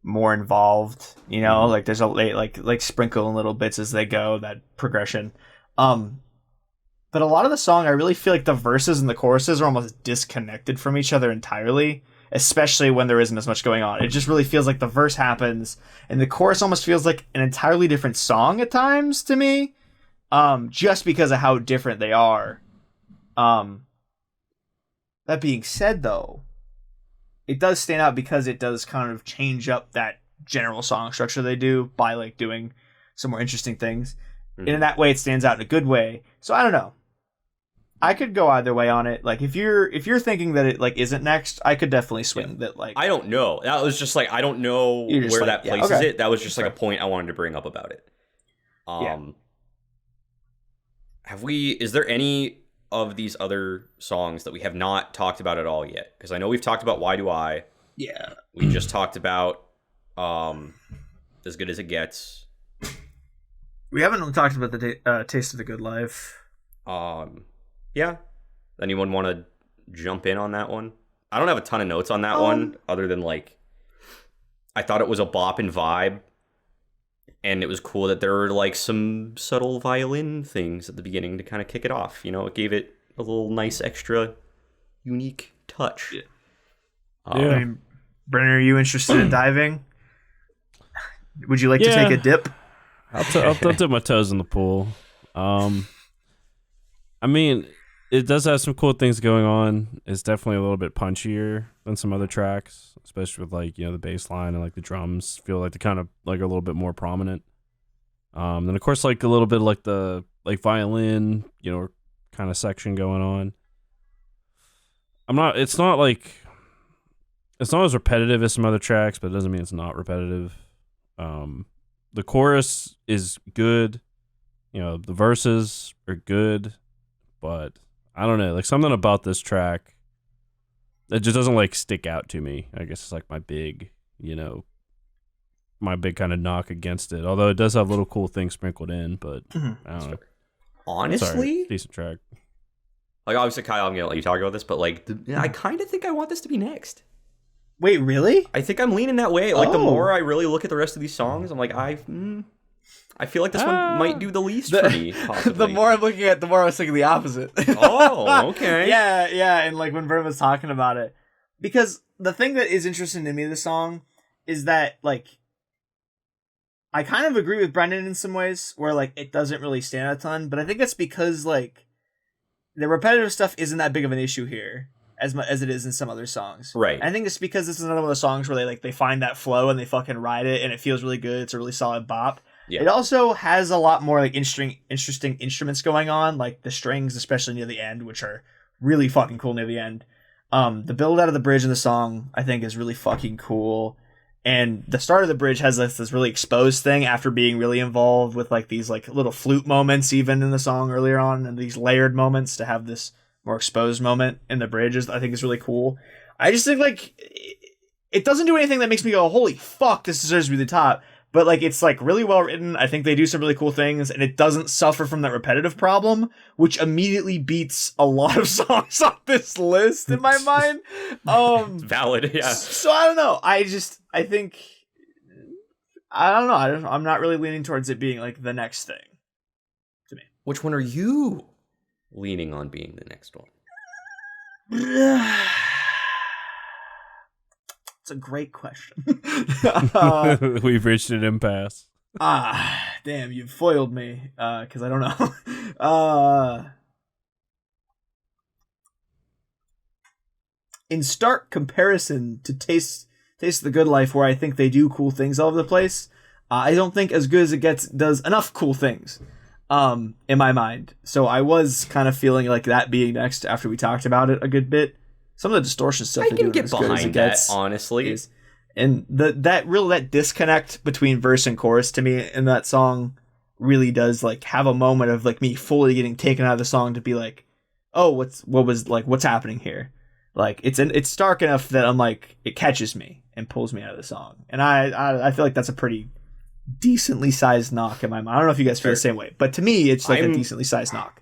more involved, you know, like there's a like sprinkling little bits as they go, that progression. But a lot of the song, I really feel like the verses and the choruses are almost disconnected from each other entirely, especially when there isn't as much going on. It just really feels like the verse happens and the chorus almost feels like an entirely different song at times to me, just because of how different they are. That being said, though, it does stand out because it does kind of change up that general song structure they do by like doing some more interesting things. And in that way, it stands out in a good way. So I don't know. I could go either way on it. Like if you're thinking that it like isn't next, I could definitely swing that. Like I don't know. That was just like I don't know where like, that places okay. it. That was just like a point I wanted to bring up about it. Is there any of these other songs that we have not talked about at all yet? Because I know we've talked about Why Do I? Yeah. We just talked about As Good as It Gets. We haven't talked about the Taste of the Good Life. Yeah. Anyone want to jump in on that one? I don't have a ton of notes on that one, other than like I thought it was a bop and vibe, and it was cool that there were like some subtle violin things at the beginning to kind of kick it off. You know, it gave it a little nice extra unique touch. Yeah. I mean, Brenner, are you interested in diving? Would you like to take a dip? I'll dip my toes in the pool. I mean, it does have some cool things going on. It's definitely a little bit punchier than some other tracks, especially with like, you know, the bass line and like the drums feel like they kind of like a little bit more prominent. Then of course like a little bit like the like violin, you know, kind of section going on. It's not as repetitive as some other tracks, but it doesn't mean it's not repetitive. The chorus is good. You know, the verses are good, but I don't know, like something about this track, it just doesn't like stick out to me. I guess it's like my big kind of knock against it. Although it does have little cool things sprinkled in, but I don't know. Honestly, sorry, decent track. Like obviously, Kyle, I'm gonna let you talk about this, but like I kind of think I want this to be next. Wait, really? I think I'm leaning that way. Like the more I really look at the rest of these songs, I'm like, I feel like this one might do the least The- for me, possibly. The more I'm looking at, the more I was thinking the opposite. Oh, okay. Yeah, and like when Vern was talking about it, because the thing that is interesting to me of the song is that like I kind of agree with Brendan in some ways where like it doesn't really stand a ton, but I think that's because like the repetitive stuff isn't that big of an issue here as much as it is in some other songs. Right. And I think it's because this is another one of the songs where they find that flow and they fucking ride it and it feels really good. It's a really solid bop. Yeah. It also has a lot more like interesting instruments going on, like the strings, especially near the end, which are really fucking cool near the end. The build out of the bridge in the song, I think, is really fucking cool. And the start of the bridge has this really exposed thing after being really involved with like these like little flute moments even in the song earlier on, and these layered moments to have this more exposed moment in the bridges, I think is really cool. I just think like it doesn't do anything that makes me go, holy fuck, this deserves to be the top. But like it's like really well written. I think they do some really cool things, and it doesn't suffer from that repetitive problem, which immediately beats a lot of songs on this list in my mind. Valid, yeah. So I don't know. I think I don't know. I'm not really leaning towards it being like the next thing to me. Which one are you leaning on being the next one? It's a great question. We've reached an impasse. Damn, you foiled me. Because I don't know. In stark comparison to Taste of the Good Life, where I think they do cool things all over the place, I don't think As Good as It Gets does enough cool things. In my mind. So I was kind of feeling like that being next after we talked about it a good bit. Some of the distortion stuff I they can do get As Good as It behind that, Gets honestly. and that disconnect between verse and chorus to me in that song really does like have a moment of like me fully getting taken out of the song to be like, oh, what's happening here? Like it's stark enough that I'm like it catches me and pulls me out of the song, and I feel like that's a pretty decently sized knock in my mind. I don't know if you guys feel the same way, but to me it's like a decently sized knock.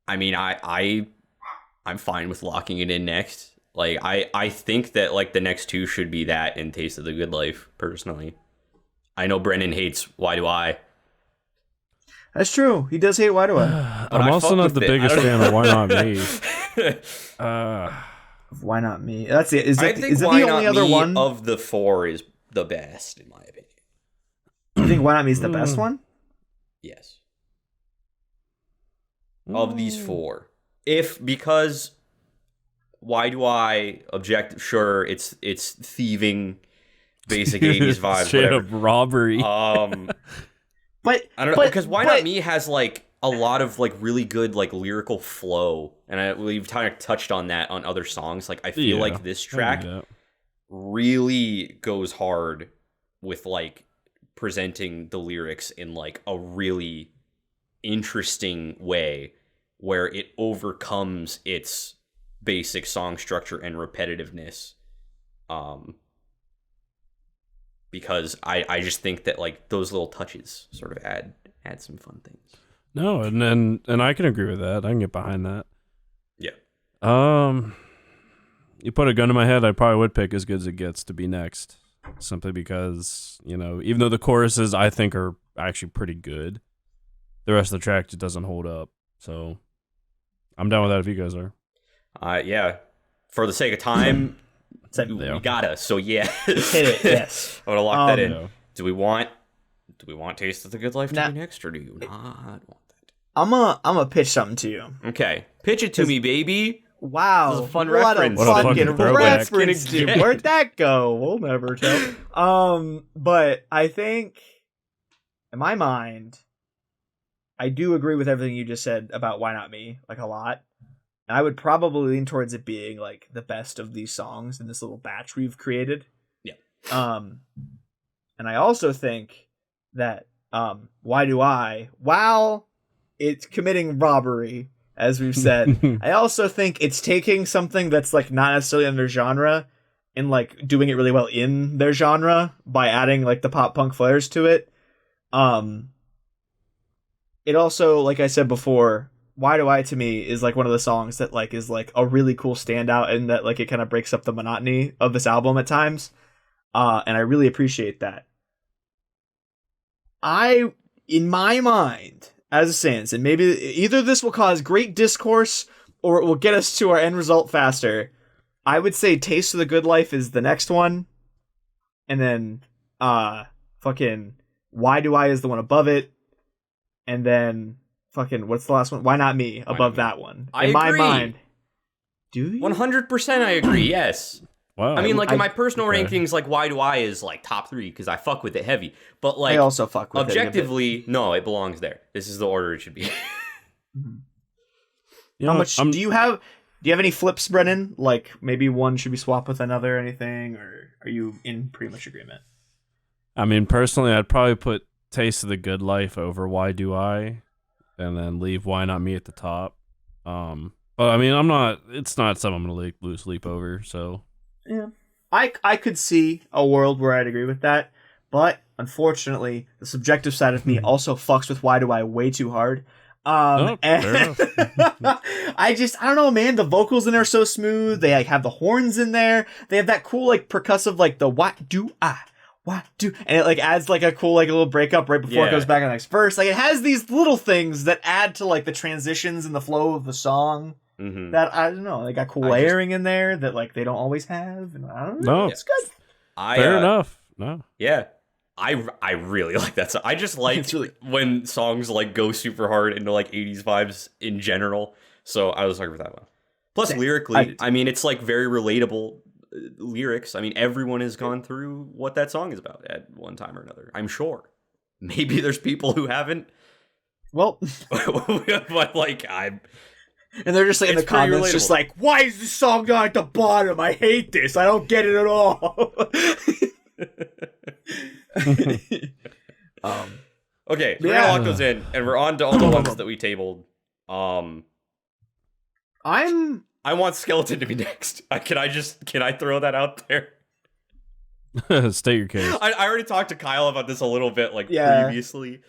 I mean, I'm fine with locking it in next. Like I think that like the next two should be that and Taste of the Good Life, personally. I know Brendan hates Why Do I? That's true. He does hate Why Do I? But I'm I also fuck not with the it. biggest I don't fan of Why Not Me. Why Not Me? That's it. Is I it think the Why only Not other Me one? of the four is the best, in my opinion. You think Why Not Me is the best one? Yes. Of these four. Because Why Do I object? Sure, it's thieving, basic 80s vibes, Straight whatever. up robbery. But I don't know, because Why Not Me has like a lot of like really good like lyrical flow, and we've kind of touched on that on other songs. Like I feel like this track really goes hard with like presenting the lyrics in like a really interesting way where it overcomes its basic song structure and repetitiveness. Because I just think that like those little touches sort of add some fun things. No, and I can agree with that. I can get behind that. Yeah. You put a gun to my head, I probably would pick As Good as It Gets to be next. Simply because, you know, even though the choruses I think are actually pretty good, the rest of the track just doesn't hold up. So I'm down with that if you guys are. Yeah. For the sake of time, Yeah. we gotta. So yeah. hit it, yes. I would lock that in. Yeah. Do we want Taste of the Good Life to Nah. be next, or do you not want that? I'm gonna pitch something to you. Okay. Pitch it to me, baby. Wow, This is a fun what reference. a What a fucking fucking throwback. reference, dude. Gonna get. Where'd that go? We'll never tell. But I think, in my mind, I do agree with everything you just said about Why Not Me, like a lot. And I would probably lean towards it being like the best of these songs in this little batch we've created. Yeah. And I also think that Why Do I, while it's committing robbery, as we've said, I also think it's taking something that's like not necessarily in their genre and like doing it really well in their genre by adding like the pop punk flares to it. It also, like I said before, Why Do I to me is like one of the songs that like is like a really cool standout and that like it kind of breaks up the monotony of this album at times. And I really appreciate that. in my mind, as it stands, and maybe either this will cause great discourse or it will get us to our end result faster. I would say Taste of the Good Life is the next one. And then, fucking Why Do I is the one above it. And then, fucking, what's the last one? Why Not Me above that one. I in my agree. mind. Do you? 100% I agree, yes. Wow. I mean, like, in my personal okay. rankings, like, Why Do I is, like, top 3, because I fuck with it heavy. But, like, I also fuck with objectively, no, it belongs there. This is the order it should be. You How know, much do you have any flips, Brennan? Like, maybe one should be swapped with another or anything? Or are you in pretty much agreement? I mean, personally, I'd probably put Taste of the Good Life over Why Do I, and then leave Why Not Me at the top. But I mean, it's not something I'm gonna lose sleep over. So Yeah, I could see a world where I'd agree with that, but unfortunately, the subjective side of me also fucks with Why Do I way too hard. fair enough. I don't know, man. The vocals in there are so smooth. They like have the horns in there. They have that cool like percussive like the what do, and it like adds like a cool like a little breakup right before it Yeah. goes back on the next verse. Like it has these little things that add to like the transitions and the flow of the song. Mm-hmm. That I don't know. They got cool layering in there that like they don't always have. And I don't know. No. It's good. fair enough. No, Yeah. I really like that song. I just like It's really- when songs like go super hard into like 80s vibes in general. So I was like with that one. Plus Same. lyrically, I mean it's like very relatable lyrics. I mean everyone has gone through what that song is about at one time or another. I'm sure. Maybe there's people who haven't. Well, But like and they're just like in the It's pretty comments, just relatable. like, "Why is this song not at the bottom? I hate this. I don't get it at all." Okay, so we're Yeah. gonna lock those in, and we're on to all the ones that we tabled. I'm I want Skeleton to be next. Can I throw that out there? state your case. I already talked to Kyle about this a little bit, like Yeah. previously.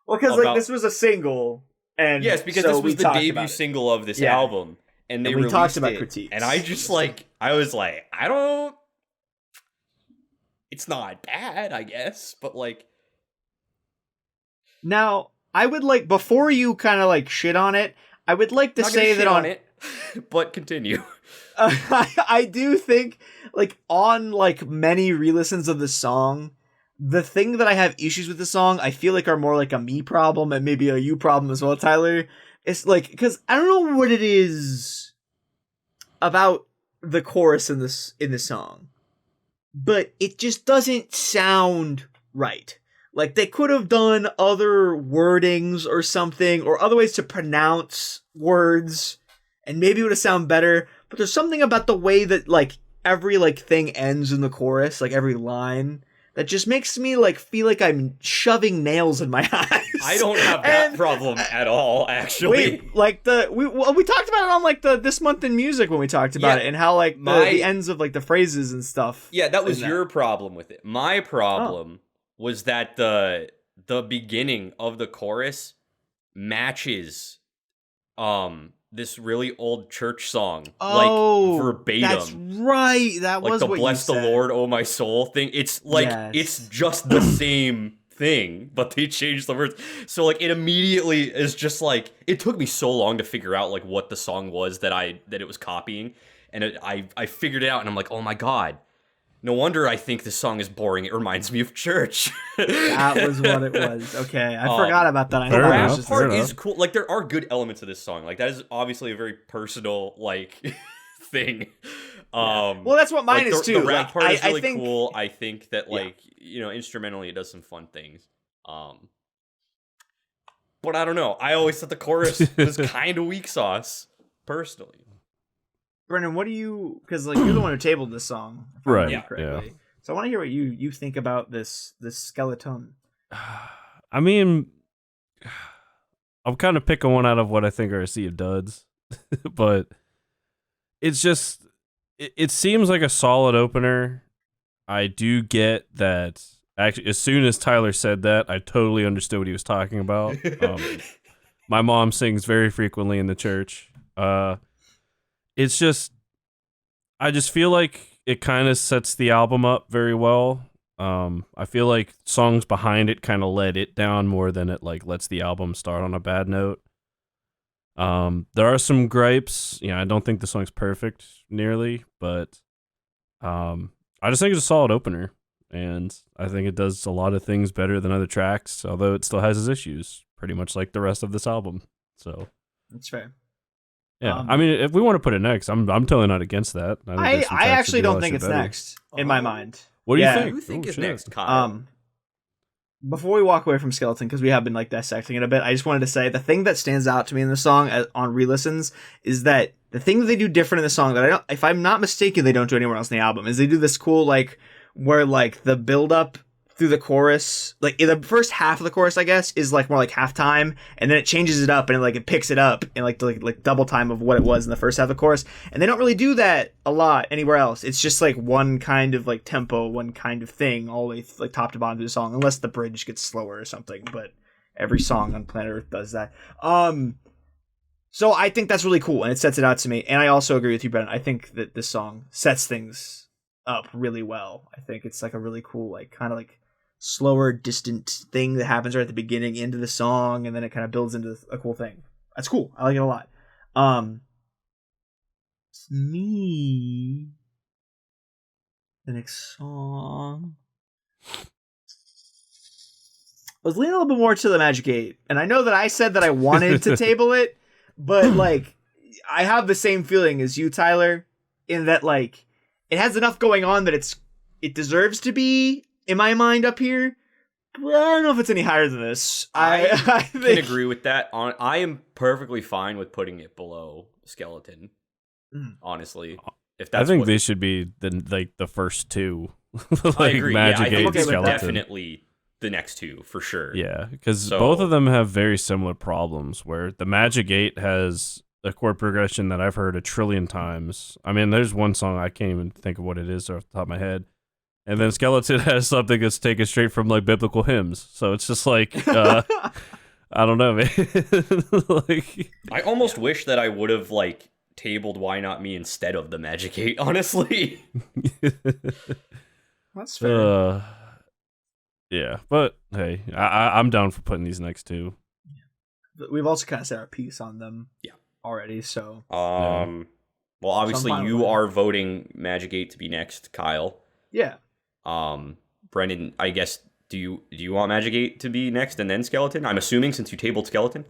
well because About- like this was a single, and Yes, because so this we was the talked debut about it. single of this Yeah. album, and they we talked released about it, critiques. and I just like I was like, I don't. It's not bad, I guess, but like, Now, I would like before you kind of like shit on it. I would like to not gonna say shit that on it, but continue. I do think like on like many re-listens of the song, the thing that I have issues with the song, I feel like are more like a me problem and maybe a you problem as well, Tyler. It's like because I don't know what it is about the chorus in this song, but it just doesn't sound right. Like they could have done other wordings or something, or other ways to pronounce words, and maybe it would have sounded better. But there's something about the way that like every like thing ends in the chorus, like every line, that just makes me like feel like I'm shoving nails in my eyes. I don't have that And- problem at all, actually. Wait, like we talked about it on like the This Month in Music when we talked about Yeah, it, and how like my- the ends of like the phrases and stuff. Yeah, that was in your problem with it. My problem was that the beginning of the chorus matches this really old church song like verbatim. That's right. That like was the what bless you the said. Lord, oh my soul thing. It's like Yes. it's just the same thing, but they changed the words. So like it immediately is just like it took me so long to figure out like what the song was that it was copying, and I figured it out, and I'm like, oh my god. No wonder I think this song is boring. It reminds me of church. That was what it was. Okay, I forgot about that. I fair know The that enough, was rap just fair part enough. is cool. Like there are good elements of this song. Like that is obviously a very personal like thing. well, that's what mine like, is the, too. The rap Like, part is I really think, cool. I think that Yeah. like instrumentally it does some fun things. But I don't know. I always thought the chorus was kind of weak sauce, personally. Brennan, what do you? Because like you're the one who tabled this song, if I Right, remember correctly. So I want to hear what you think about this skeleton. I mean, I'm kind of picking one out of what I think are a sea of duds, but it's just it seems like a solid opener. I do get that. Actually, as soon as Tyler said that, I totally understood what he was talking about. My mom sings very frequently in the church. It's just, I just feel like it kind of sets the album up very well. I feel like songs behind it kind of let it down more than it like lets the album start on a bad note. There are some gripes. I don't think the song's perfect nearly, but I just think it's a solid opener, and I think it does a lot of things better than other tracks, although it still has its issues, pretty much like the rest of this album. So That's fair. yeah, I mean, if we want to put it next, I'm totally not against that. think I there's some tracks actually that do all don't that think shit it's better. next in my mind. What do Yeah. you Who think? do you think Oh, is shit. next, Kyle? Before we walk away from Skeleton, because we have been like dissecting it a bit, I just wanted to say the thing that stands out to me in the song on re-listens is that the thing that they do different in the song that I don't, if I'm not mistaken, they don't do anywhere else in the album, is they do this cool like where like the build up through the chorus, like in the first half of the chorus, I guess, is like more like halftime, and then it changes it up and like it picks it up in like double time of what it was in the first half of the chorus, and they don't really do that a lot anywhere else. It's just like one kind of like tempo, one kind of thing, all the way like top to bottom through the song, unless the bridge gets slower or something. But every song on planet Earth does that. So I think that's really cool, and it sets it out to me. And I also agree with you, Brennan. I think that this song sets things up really well. I think it's like a really cool, like kind of like slower, distant thing that happens right at the beginning into the song, and then it kind of builds into a cool thing. That's cool. I like it a lot. It's me. The next song. I was leaning a little bit more to the Magic 8, and I know that I said that I wanted to table it, but like I have the same feeling as you, Tyler, in that like it has enough going on that it deserves to be in my mind up here. But I don't know if it's any higher than this. I can think, agree with that. I am perfectly fine with putting it below Skeleton. Honestly, if that's I think what, they should be the first two. I agree. Magic Yeah, I 8 think okay it's with that. Skeleton. definitely the next two for sure. Yeah, because So- both of them have very similar problems. Where the Magic 8 has a chord progression that I've heard a trillion times. I mean, there's one song I can't even think of what it is off the top of my head. And then Skeleton has something that's taken straight from like biblical hymns. So it's just like I don't know, man. Like, I almost wish that I would have like tabled Why Not Me instead of the Magic 8, honestly. That's fair. yeah, but hey, I'm down for putting these next two. We've also kind of said our piece on them. Yeah. Already, so Well, obviously fine with you that. are voting Magic 8 to be next, Kyle. yeah. Brendan, I guess do you want Magic 8 to be next and then Skeleton? I'm assuming since you tabled Skeleton.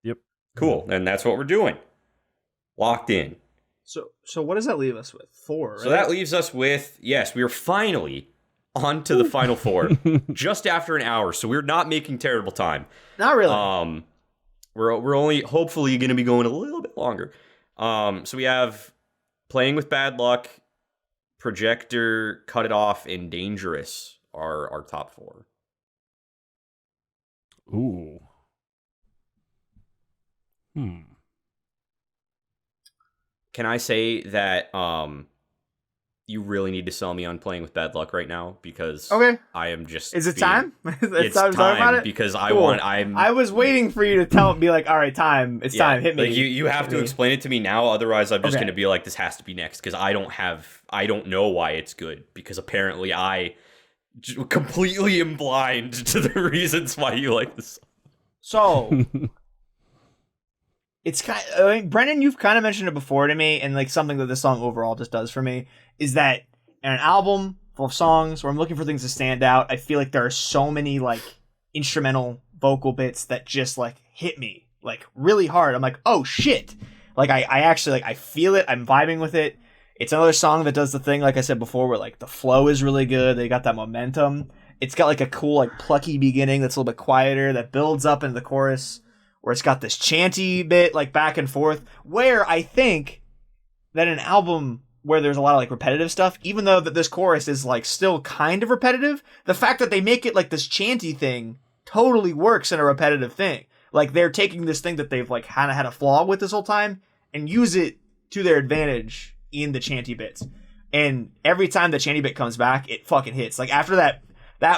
Yep. Cool. Then that's what we're doing. Locked in. So what does that leave us with? 4, right? So that leaves us with, yes, we are finally on to the final 4 just after an hour. So we're not making terrible time. Not really. We're only hopefully going to be going a little bit longer. So we have Playing with Bad Luck, Projector, Cut It Off, and Dangerous are our top 4. Ooh. Can I say that you really need to sell me on Playing with Bad Luck right now because Okay. I am just Is it being- time? It's time to talk about time it? because Cool. I'm I was waiting for you to be like, all right, time. It's yeah, time. Hit me. Like you have Hit to me. explain it to me now, otherwise I'm just Okay. gonna be like, this has to be next because I don't know why it's good because apparently I completely am blind to the reasons why you like this song. So it's kind. I mean, Brendan, you've kind of mentioned it before to me, and like something that this song overall just does for me is that in an album full of songs where I'm looking for things to stand out, I feel like there are so many like instrumental vocal bits that just like hit me like really hard. I'm like, oh shit! Like I actually like I feel it. I'm vibing with it. It's another song that does the thing like I said before, where like the flow is really good. They got that momentum. It's got like a cool like plucky beginning that's a little bit quieter that builds up into the chorus, where it's got this chanty bit like back and forth, where I think that an album where there's a lot of like repetitive stuff, even though that this chorus is like still kind of repetitive, the fact that they make it like this chanty thing totally works in a repetitive thing. Like they're taking this thing that they've like kind of had a flaw with this whole time and use it to their advantage in the chanty bits. And every time the chanty bit comes back, it fucking hits. Like after that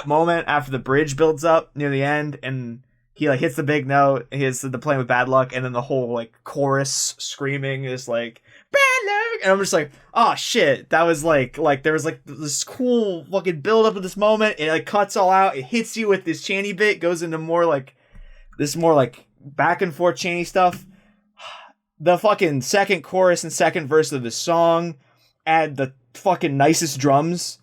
moment after the bridge builds up near the end and he like hits the big note, he hits the Playing with Bad Luck, and then the whole like chorus screaming is like brand and I'm just like, oh shit, that was like there was like this cool fucking build up of this moment. It like cuts all out. It hits you with this chanty bit, goes into more like back and forth chanty stuff. The fucking second chorus and second verse of the song add the fucking nicest drums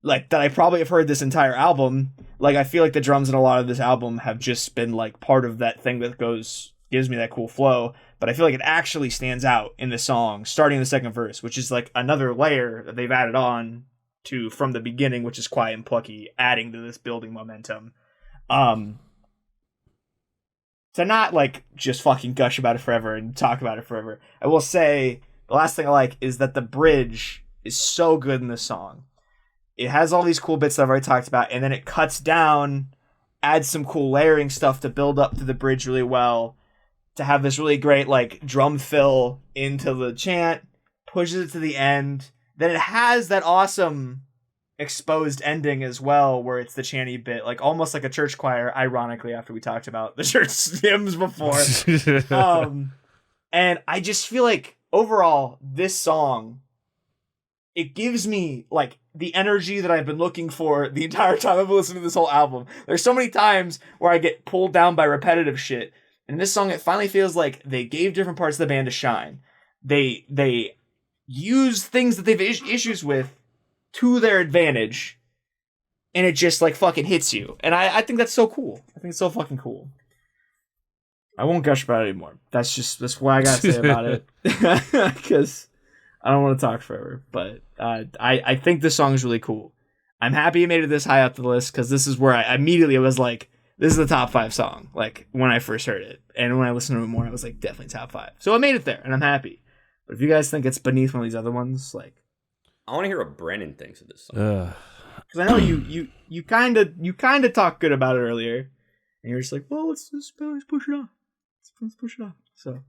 like that I probably have heard this entire album. Like I feel like the drums in a lot of this album have just been like part of that thing that gives me that cool flow, but I feel like it actually stands out in the song starting the second verse, which is like another layer that they've added on to from the beginning, which is Quiet and Plucky, adding to this building momentum. To not like just fucking gush about it forever and talk about it forever, I will say the last thing I like is that the bridge is so good in this song. It has all these cool bits that I've already talked about, and then it cuts down, adds some cool layering stuff to build up to the bridge really well, to have this really great like drum fill into the chant, pushes it to the end. Then it has that awesome exposed ending as well, where it's the chanty bit, like almost like a church choir, ironically, after we talked about the church hymns before. And I just feel like overall, this song, it gives me like the energy that I've been looking for the entire time I've been listening to this whole album. There's so many times where I get pulled down by repetitive shit. And in this song, it finally feels like they gave different parts of the band to shine. They use things that they've issues with to their advantage, and it just like fucking hits you. And I think that's so cool. I think it's so fucking cool. I won't gush about it anymore. That's what I gotta say about it. Because I don't want to talk forever. But I think this song is really cool. I'm happy it made it this high up the list, because this is where I immediately was like, this is the top 5 song, like when I first heard it. And when I listened to it more, I was like, definitely top 5. So I made it there, and I'm happy. But if you guys think it's beneath one of these other ones, like, I want to hear what Brennan thinks of this song. Because I know you kind of talked good about it earlier, and you're just like, well, let's push it off. Let's push it off. So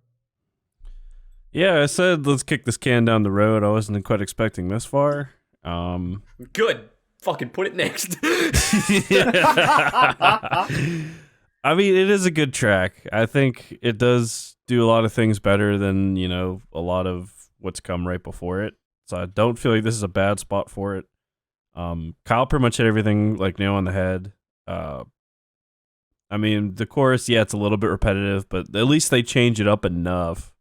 yeah, I said let's kick this can down the road. I wasn't quite expecting this far. Good. Fucking put it next. I mean, it is a good track. I think it does do a lot of things better than, a lot of what's come right before it. So I don't feel like this is a bad spot for it. Kyle pretty much hit everything like nail on the head. I mean, the chorus, yeah, it's a little bit repetitive, but at least they change it up enough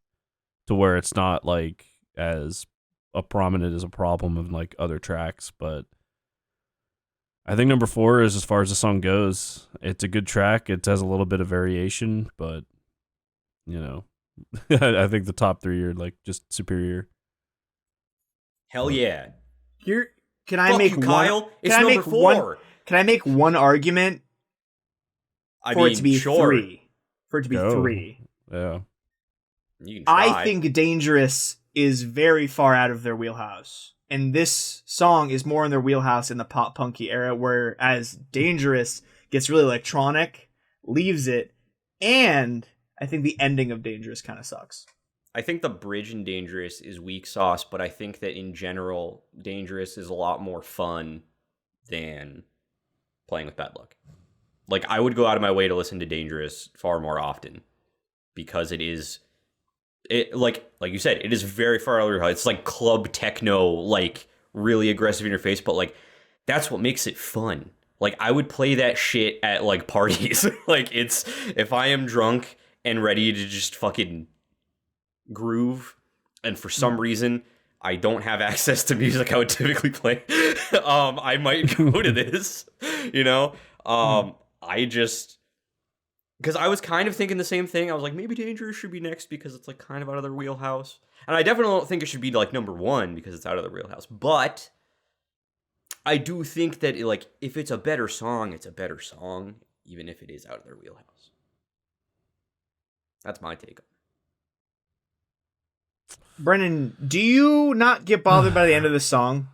to where it's not like as a prominent as a problem of like other tracks. But I think number 4 is, as far as the song goes, it's a good track. It has a little bit of variation, but I think the top 3 are like just superior. Hell yeah. Can I make Kyle? It's number 4. Can I make one argument it to be sure. 3? For it to be 3. Yeah. You can try. I think Dangerous is very far out of their wheelhouse. And this song is more in their wheelhouse in the pop punky era, whereas Dangerous gets really electronic, leaves it, and I think the ending of Dangerous kind of sucks. I think the bridge in Dangerous is weak sauce, but I think that in general, Dangerous is a lot more fun than Playing with Bad Luck. Like, I would go out of my way to listen to Dangerous far more often, because like you said, it is very far out of your head. It's like club techno, like really aggressive in your face, but like that's what makes it fun. Like, I would play that shit at like parties. Like, it's, if I am drunk and ready to just fucking groove, and for some reason I don't have access to music I would typically play, I might go to this, I just, because I was kind of thinking the same thing. I was like, maybe Dangerous should be next because it's like kind of out of their wheelhouse. And I definitely don't think it should be like number 1 because it's out of their wheelhouse. But I do think that if it's a better song, it's a better song, even if it is out of their wheelhouse. That's my take on it. Brennan, do you not get bothered by the end of the song?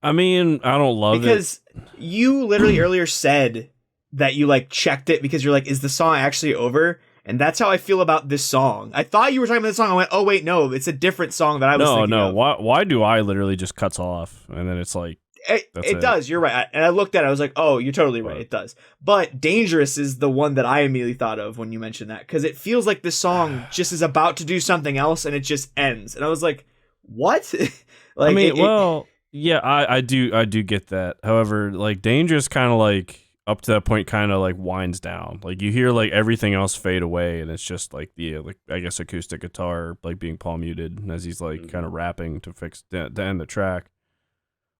I mean, I don't love because you literally earlier said that you like checked it because you're like, is the song actually over? And that's how I feel about this song. I thought you were talking about this song. I went, oh wait, no, it's a different song that I was thinking of. Why do I literally just cuts off? And then it's like, it does. You're right. And I looked at it. I was like, oh, you're totally right. It does. But Dangerous is the one that I immediately thought of when you mentioned that. Because it feels like this song just is about to do something else and it just ends. And I was like, what? I mean, it- yeah, I do get that. However, like Dangerous kind of like up to that point kind of like winds down. Like you hear like everything else fade away, and it's just like the like I guess acoustic guitar like being palm muted as he's like kind of rapping to end the track.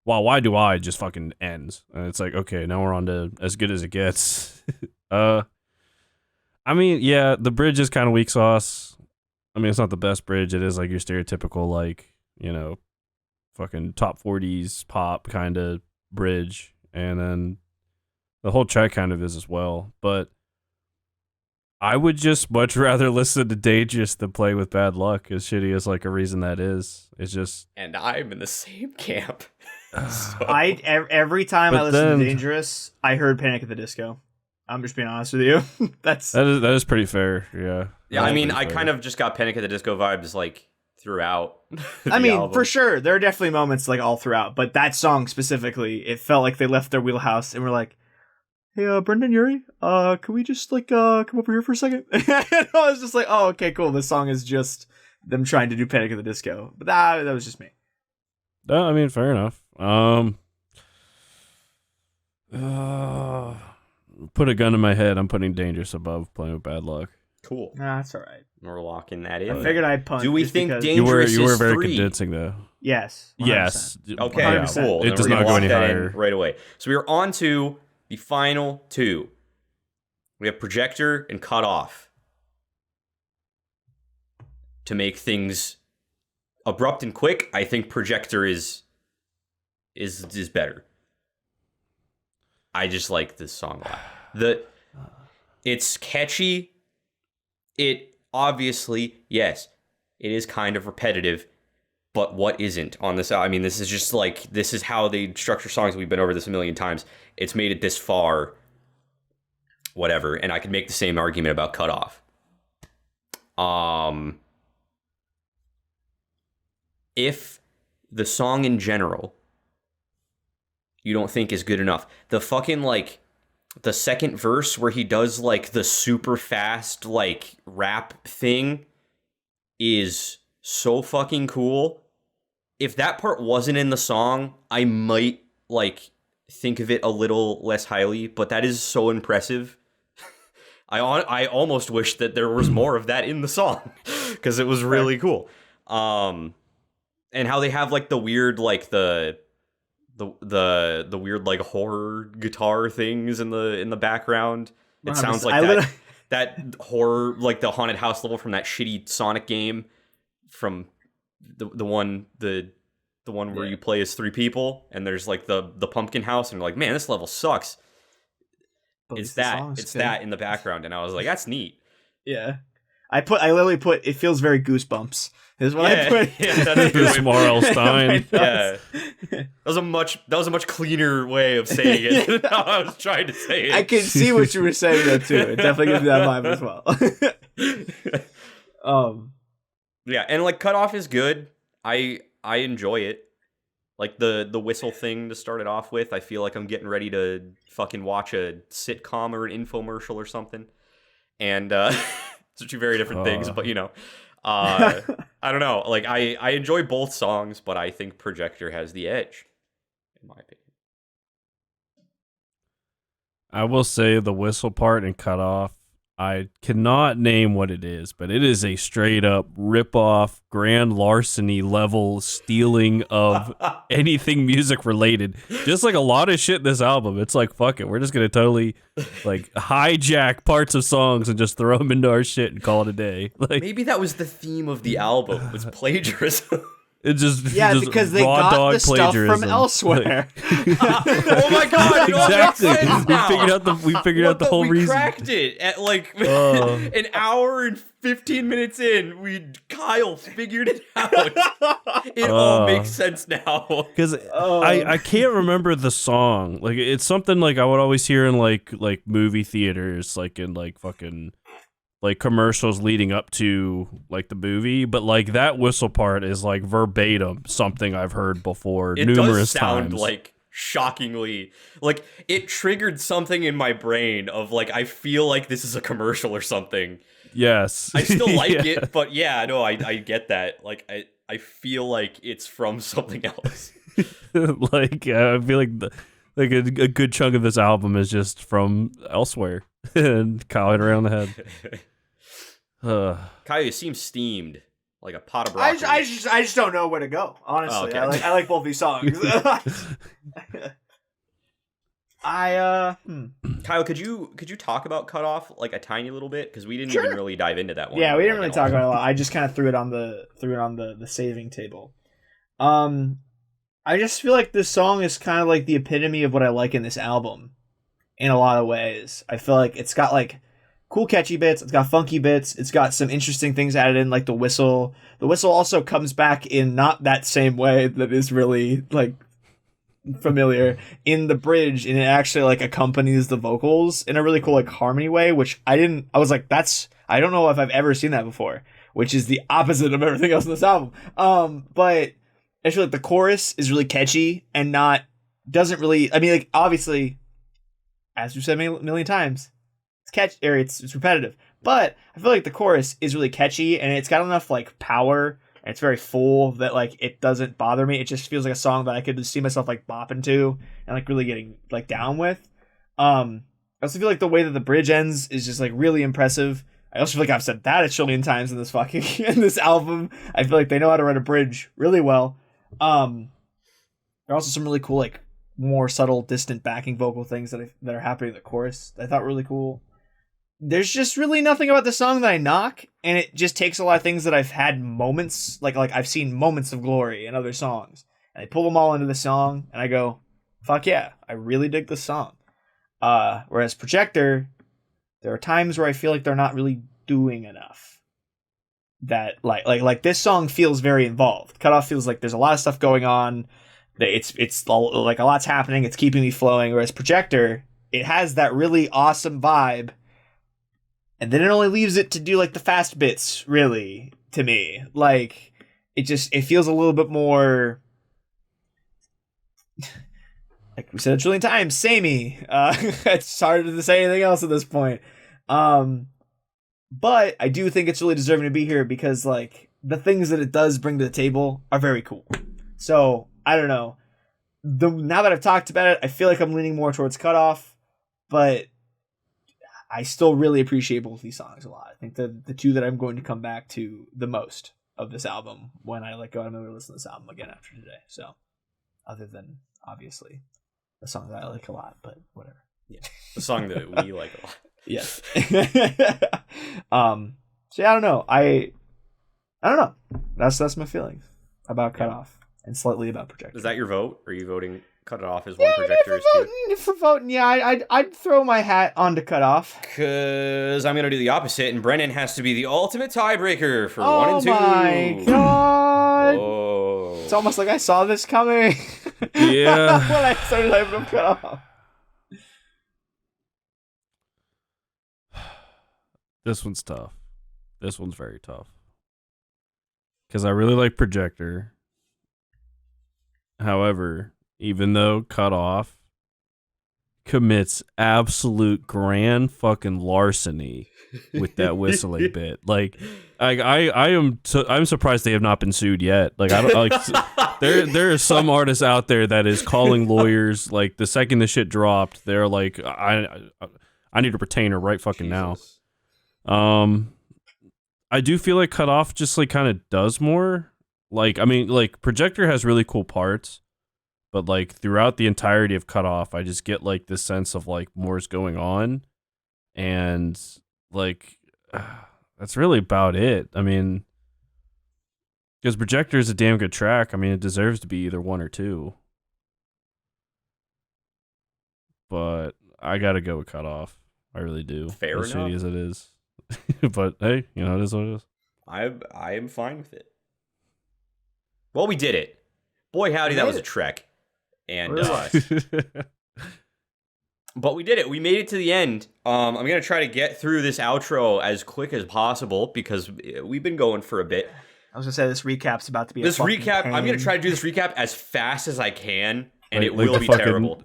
While Why Do I just fucking ends, and it's like, okay, now we're on to As Good as It Gets. I mean, yeah, the bridge is kind of weak sauce. I mean, it's not the best bridge. It is like your stereotypical, like, you know, fucking top 40s pop kind of bridge. And then the whole track kind of is as well. But I would just much rather listen to Dangerous than Play With Bad Luck, as shitty as like a reason that is. It's just. And I'm in the same camp. So- every time I But listened then- to Dangerous, I heard Panic at the Disco. I'm just being honest with you. That is pretty fair, yeah. Yeah, I mean, I kind of just got Panic at the Disco vibes like throughout. I mean, album. for sure, there are definitely moments like all throughout, but that song specifically, it felt like they left their wheelhouse and were like, "Hey, Brendan Urie, can we just like come over here for a second?" And I was just like, "Oh, okay, cool. This song is just them trying to do Panic at the Disco," but that was just me. I mean, fair enough. Put a gun to my head. I'm putting Dangerous above Playing With Bad Luck. Cool. Nah, that's all right. We're locking that in. I figured I'd punt. Do we just think because- Dangerous You were is very 3? convincing, though. Yes. 100%. Yes. Okay, Yeah. 100%. cool. It Then does we're not gonna go lock any that in higher. right away. So we are on to the final 2. We have Projector and Cut Off. To make things abrupt and quick, I think Projector is better. I just like this song a lot. It's catchy. It obviously, yes, it is kind of repetitive, but what isn't on this? I mean, this is just like, this is how they structure songs. We've been over this a million times. It's made it this far, whatever. And I could make the same argument about Cut Off. If the song in general you don't think is good enough, the fucking like the second verse where he does like the super fast like rap thing is so fucking cool. If that part wasn't in the song, I might like think of it a little less highly, but that is so impressive. I almost wish that there was more of that in the song because it was really cool. And how they have like the weird like the weird like horror guitar things in the background. It sounds like that horror, like the haunted house level from that shitty Sonic game from the one where you play as 3 people and there's like the pumpkin house and you're like, man, this level sucks. But It's the song's that good. in the background, and I was like, that's neat. Yeah. I literally put it feels very Goosebumps. Is what I put. Yeah, that's a good way to Goose R.L. Stein. Yeah, that was a much cleaner way of saying it than how I was trying to say it. I can see what you were saying though too. It definitely gives me that vibe as well. Yeah, and like Cut Off is good. I enjoy it. Like the whistle thing to start it off with. I feel like I'm getting ready to fucking watch a sitcom or an infomercial or something. And it's 2 very different things, but you know. I don't know. Like I enjoy both songs, but I think Projector has the edge, in my opinion. I will say the whistle part and Cut Off, I cannot name what it is, but it is a straight up rip-off, grand larceny level stealing of anything music related. Just like a lot of shit in this album. It's like, fuck it, we're just going to totally like hijack parts of songs and just throw them into our shit and call it a day. Like, Maybe that was the theme of the album, was plaplagiarism. it just because they raw got dog the stuff from plagiarism. elsewhere. Oh my god, it all makes Exactly. sense now. We figured out the whole we reason. cracked it at like Oh. an hour and 15 minutes in. Kyle figured it out. It all makes sense now. Because I can't remember the song. Like it's something like I would always hear in like movie theaters, like in like fucking like commercials leading up to like the movie. But like that whistle part is like verbatim something I've heard before It numerous does sound times. like shockingly, like it triggered something in my brain of like I feel like this is a commercial or something. Yes. I still like Yeah. it, but yeah, no, I get that. Like I feel like it's from something else. Like I feel like a good chunk of this album is just from elsewhere and Kyle hit around the head. Kyle, you seem steamed like a pot of broccoli. I just don't know where to go. Honestly, Oh, okay. I like both these songs. Kyle, could you talk about Cut Off like a tiny little bit, because we didn't even really dive into that one. Yeah, we didn't really at talk all. about it a lot. I just kind of threw it on the saving table. I just feel like this song is kind of like the epitome of what I like in this album in a lot of ways. I feel like it's got like cool catchy bits, it's got funky bits, it's got some interesting things added in, like the whistle. The whistle also comes back in not that same way that is really like familiar in the bridge, and it actually like accompanies the vocals in a really cool like harmony way, which I was like, I don't know if I've ever seen that before, which is the opposite of everything else in this album. But I feel like the chorus is really catchy and doesn't really, I mean, like, obviously, as we've said a million times, it's repetitive, but I feel like the chorus is really catchy and it's got enough like power and it's very full that like it doesn't bother me. It just feels like a song that I could see myself like bopping to and like really getting like down with. I also feel like the way that the bridge ends is just like really impressive. I also feel like I've said that a trillion times in this album. I feel like they know how to write a bridge really well. There are also some really cool, like more subtle, distant backing vocal things that are happening in the chorus that I thought were really cool. There's just really nothing about the song that I knock, and it just takes a lot of things that I've had moments, like I've seen moments of glory in other songs, and I pull them all into the song, and I go, fuck yeah, I really dig this song. Whereas Projector, there are times where I feel like they're not really doing enough. That like this song feels very involved. Cut Off feels like there's a lot of stuff going on. It's all, like a lot's happening. It's keeping me flowing. Whereas Projector, it has that really awesome vibe, and then it only leaves it to do like the fast bits. Really, to me, like it feels a little bit more. Like we said a trillion times, samey. It's hard to say anything else at this point. But I do think it's really deserving to be here because like the things that it does bring to the table are very cool. So I don't know. Now that I've talked about it, I feel like I'm leaning more towards Cut Off, but I still really appreciate both these songs a lot. I think the two that I'm going to come back to the most of this album when I like go out and listen to this album again after today. So other than obviously a song that I like a lot, but whatever. Yeah, the song that we like a lot. Yes. So yeah, I don't know. I don't know. That's my feelings about Cut Off and slightly about Projector. Is that your vote? Are you voting Cut It Off as one? Projector is two? For voting, yeah, I'd throw my hat onto Cut Off. Because I'm gonna do the opposite, and Brennan has to be the ultimate tiebreaker for Oh 1 and 2. my god! Whoa. It's almost like I saw this coming. Yeah. When I started hyping up Cut Off. This one's tough. This one's very tough. Because I really like Projector. However, even though Cut Off commits absolute grand fucking larceny with that whistling bit, like I'm surprised they have not been sued yet. Like I don't like there are some artists out there that is calling lawyers like the second the shit dropped, they're like I need a retainer right fucking now. I do feel like Cut Off just like kind of does more. Like, I mean, like Projector has really cool parts, but like throughout the entirety of Cut Off, I just get like this sense of like more is going on, and like that's really about it. I mean, because Projector is a damn good track. I mean, it deserves to be either one or two, but I gotta go with Cut Off. I really do. Fair as enough. shitty as it is. But hey, you know, it is what it is. I am fine with it. Well, we did it. Boy, howdy, that was a trek. And but we did it. We made it to the end. I'm gonna try to get through this outro as quick as possible because we've been going for a bit. I was gonna say this recap's about to be I'm gonna try to do this recap as fast as I can, and Like it will the be fucking- terrible.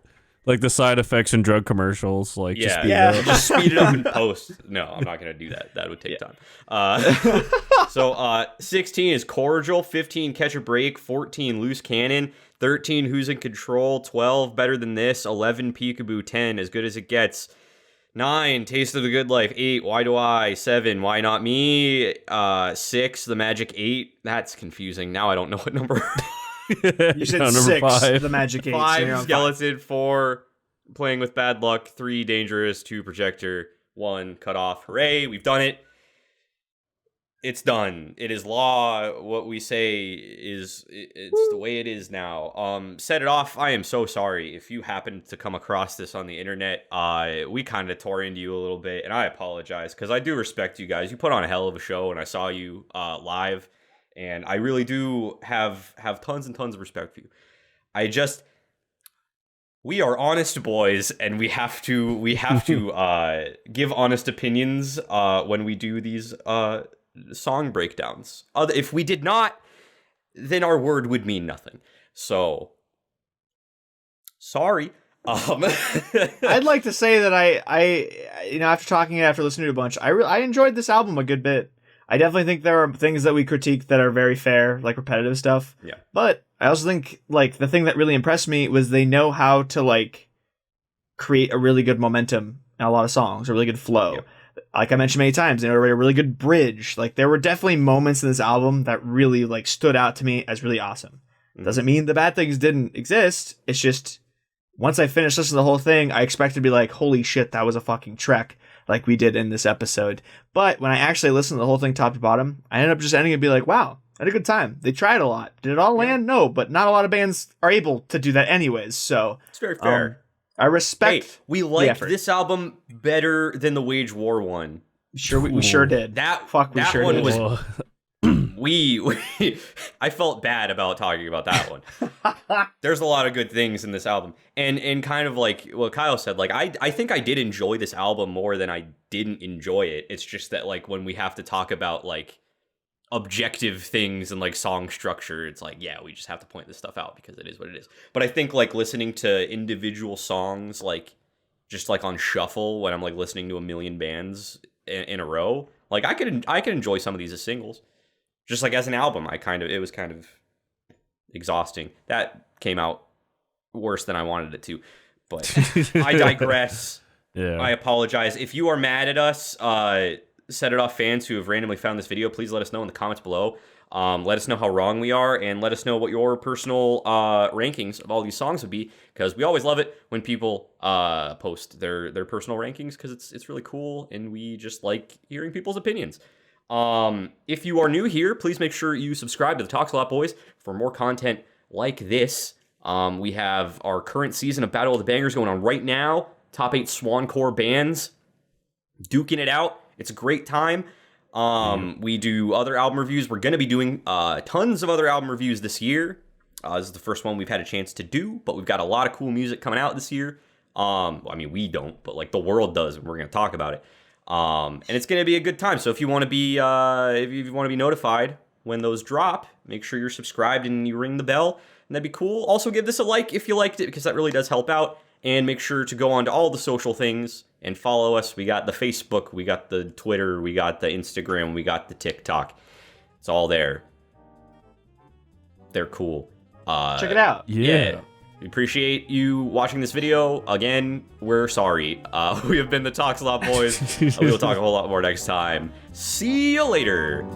Like the side effects in drug commercials, like just Yeah, speed Yeah. it up. just speed it up in post. No, I'm not gonna do that. That would take time. So 16 is Cordial, 15 Catch a Break, 14 Loose Cannon, 13 Who's in Control, 12 Better Than This, 11 Peekaboo, 10 As Good as It Gets, 9 Taste of the Good Life, 8 Why Do I, 7 Why Not Me, 6 The Magic 8. That's confusing. Now I don't know what number. You said Number 6, 5. the Magic 8. so 5 you're on Skeleton, 4 Playing with Bad Luck, 3 Dangerous, 2 Projector, 1 Cut Off. Hooray, we've done it. It's done. It is law. What we say is it's the way it is now. Set it off. I am so sorry if you happen to come across this on the internet. We kind of tore into you a little bit, and I apologize because I do respect you guys. You put on a hell of a show, and I saw you live, and I really do have tons and tons of respect for you. We are honest boys, and we have to give honest opinions when we do these song breakdowns. If we did not, then our word would mean nothing. So, sorry. I'd like to say that I after listening to a bunch, I enjoyed this album a good bit. I definitely think there are things that we critique that are very fair, like repetitive stuff. Yeah. But I also think like the thing that really impressed me was they know how to like create a really good momentum in a lot of songs, a really good flow. Yep. Like I mentioned many times, they were a really good bridge. Like there were definitely moments in this album that really like stood out to me as really awesome. Mhm. Doesn't mean the bad things didn't exist. It's just once I finished listening to the whole thing, I expected to be like, holy shit, that was a fucking trek, like we did in this episode. But when I actually listened to the whole thing top to bottom, I ended up just ending up being like, wow, I had a good time. They tried a lot. Did it all land? No, but not a lot of bands are able to do that anyways. So It's very fair. I respect. Hey, we liked effort. this album better than the Wage War one. We sure did. That we that sure one did. was Well, we I felt bad about talking about that one. There's a lot of good things in this album. And kind of like what Kyle said, like I think I did enjoy this album more than I didn't enjoy it. It's just that like when we have to talk about like objective things and like song structure, it's like, yeah, we just have to point this stuff out because it is what it is. But I think like listening to individual songs like just like on shuffle when I'm like listening to a million bands in a row, like I could enjoy some of these as singles. Just like as an album, it was kind of exhausting. That came out worse than I wanted it to. But I digress. yeah. I apologize. If you are mad at us, Set It Off fans who have randomly found this video, please let us know in the comments below. Let us know how wrong we are, and let us know what your personal rankings of all these songs would be, because we always love it when people post their personal rankings, because it's really cool, and we just like hearing people's opinions. If you are new here, please make sure you subscribe to the Talks a Lot Boys for more content like this. We have our current season of Battle of the Bangers going on right now. Top 8 Swancore bands duking it out. It's a great time. We do other album reviews. We're going to be doing tons of other album reviews this year. This is the first one we've had a chance to do, but we've got a lot of cool music coming out this year. I mean, we don't, but like the world does, and we're going to talk about it. And it's going to be a good time. So if you want to be notified when those drop, make sure you're subscribed and you ring the bell, and that'd be cool. Also, give this a like if you liked it, because that really does help out. And make sure to go on to all the social things and follow us. We got the Facebook, we got the Twitter, we got the Instagram, we got the TikTok. It's all there. They're cool. Check it out. Yeah. We appreciate you watching this video. Again, we're sorry. We have been the Talks a Lot Boys. We will talk a whole lot more next time. See you later.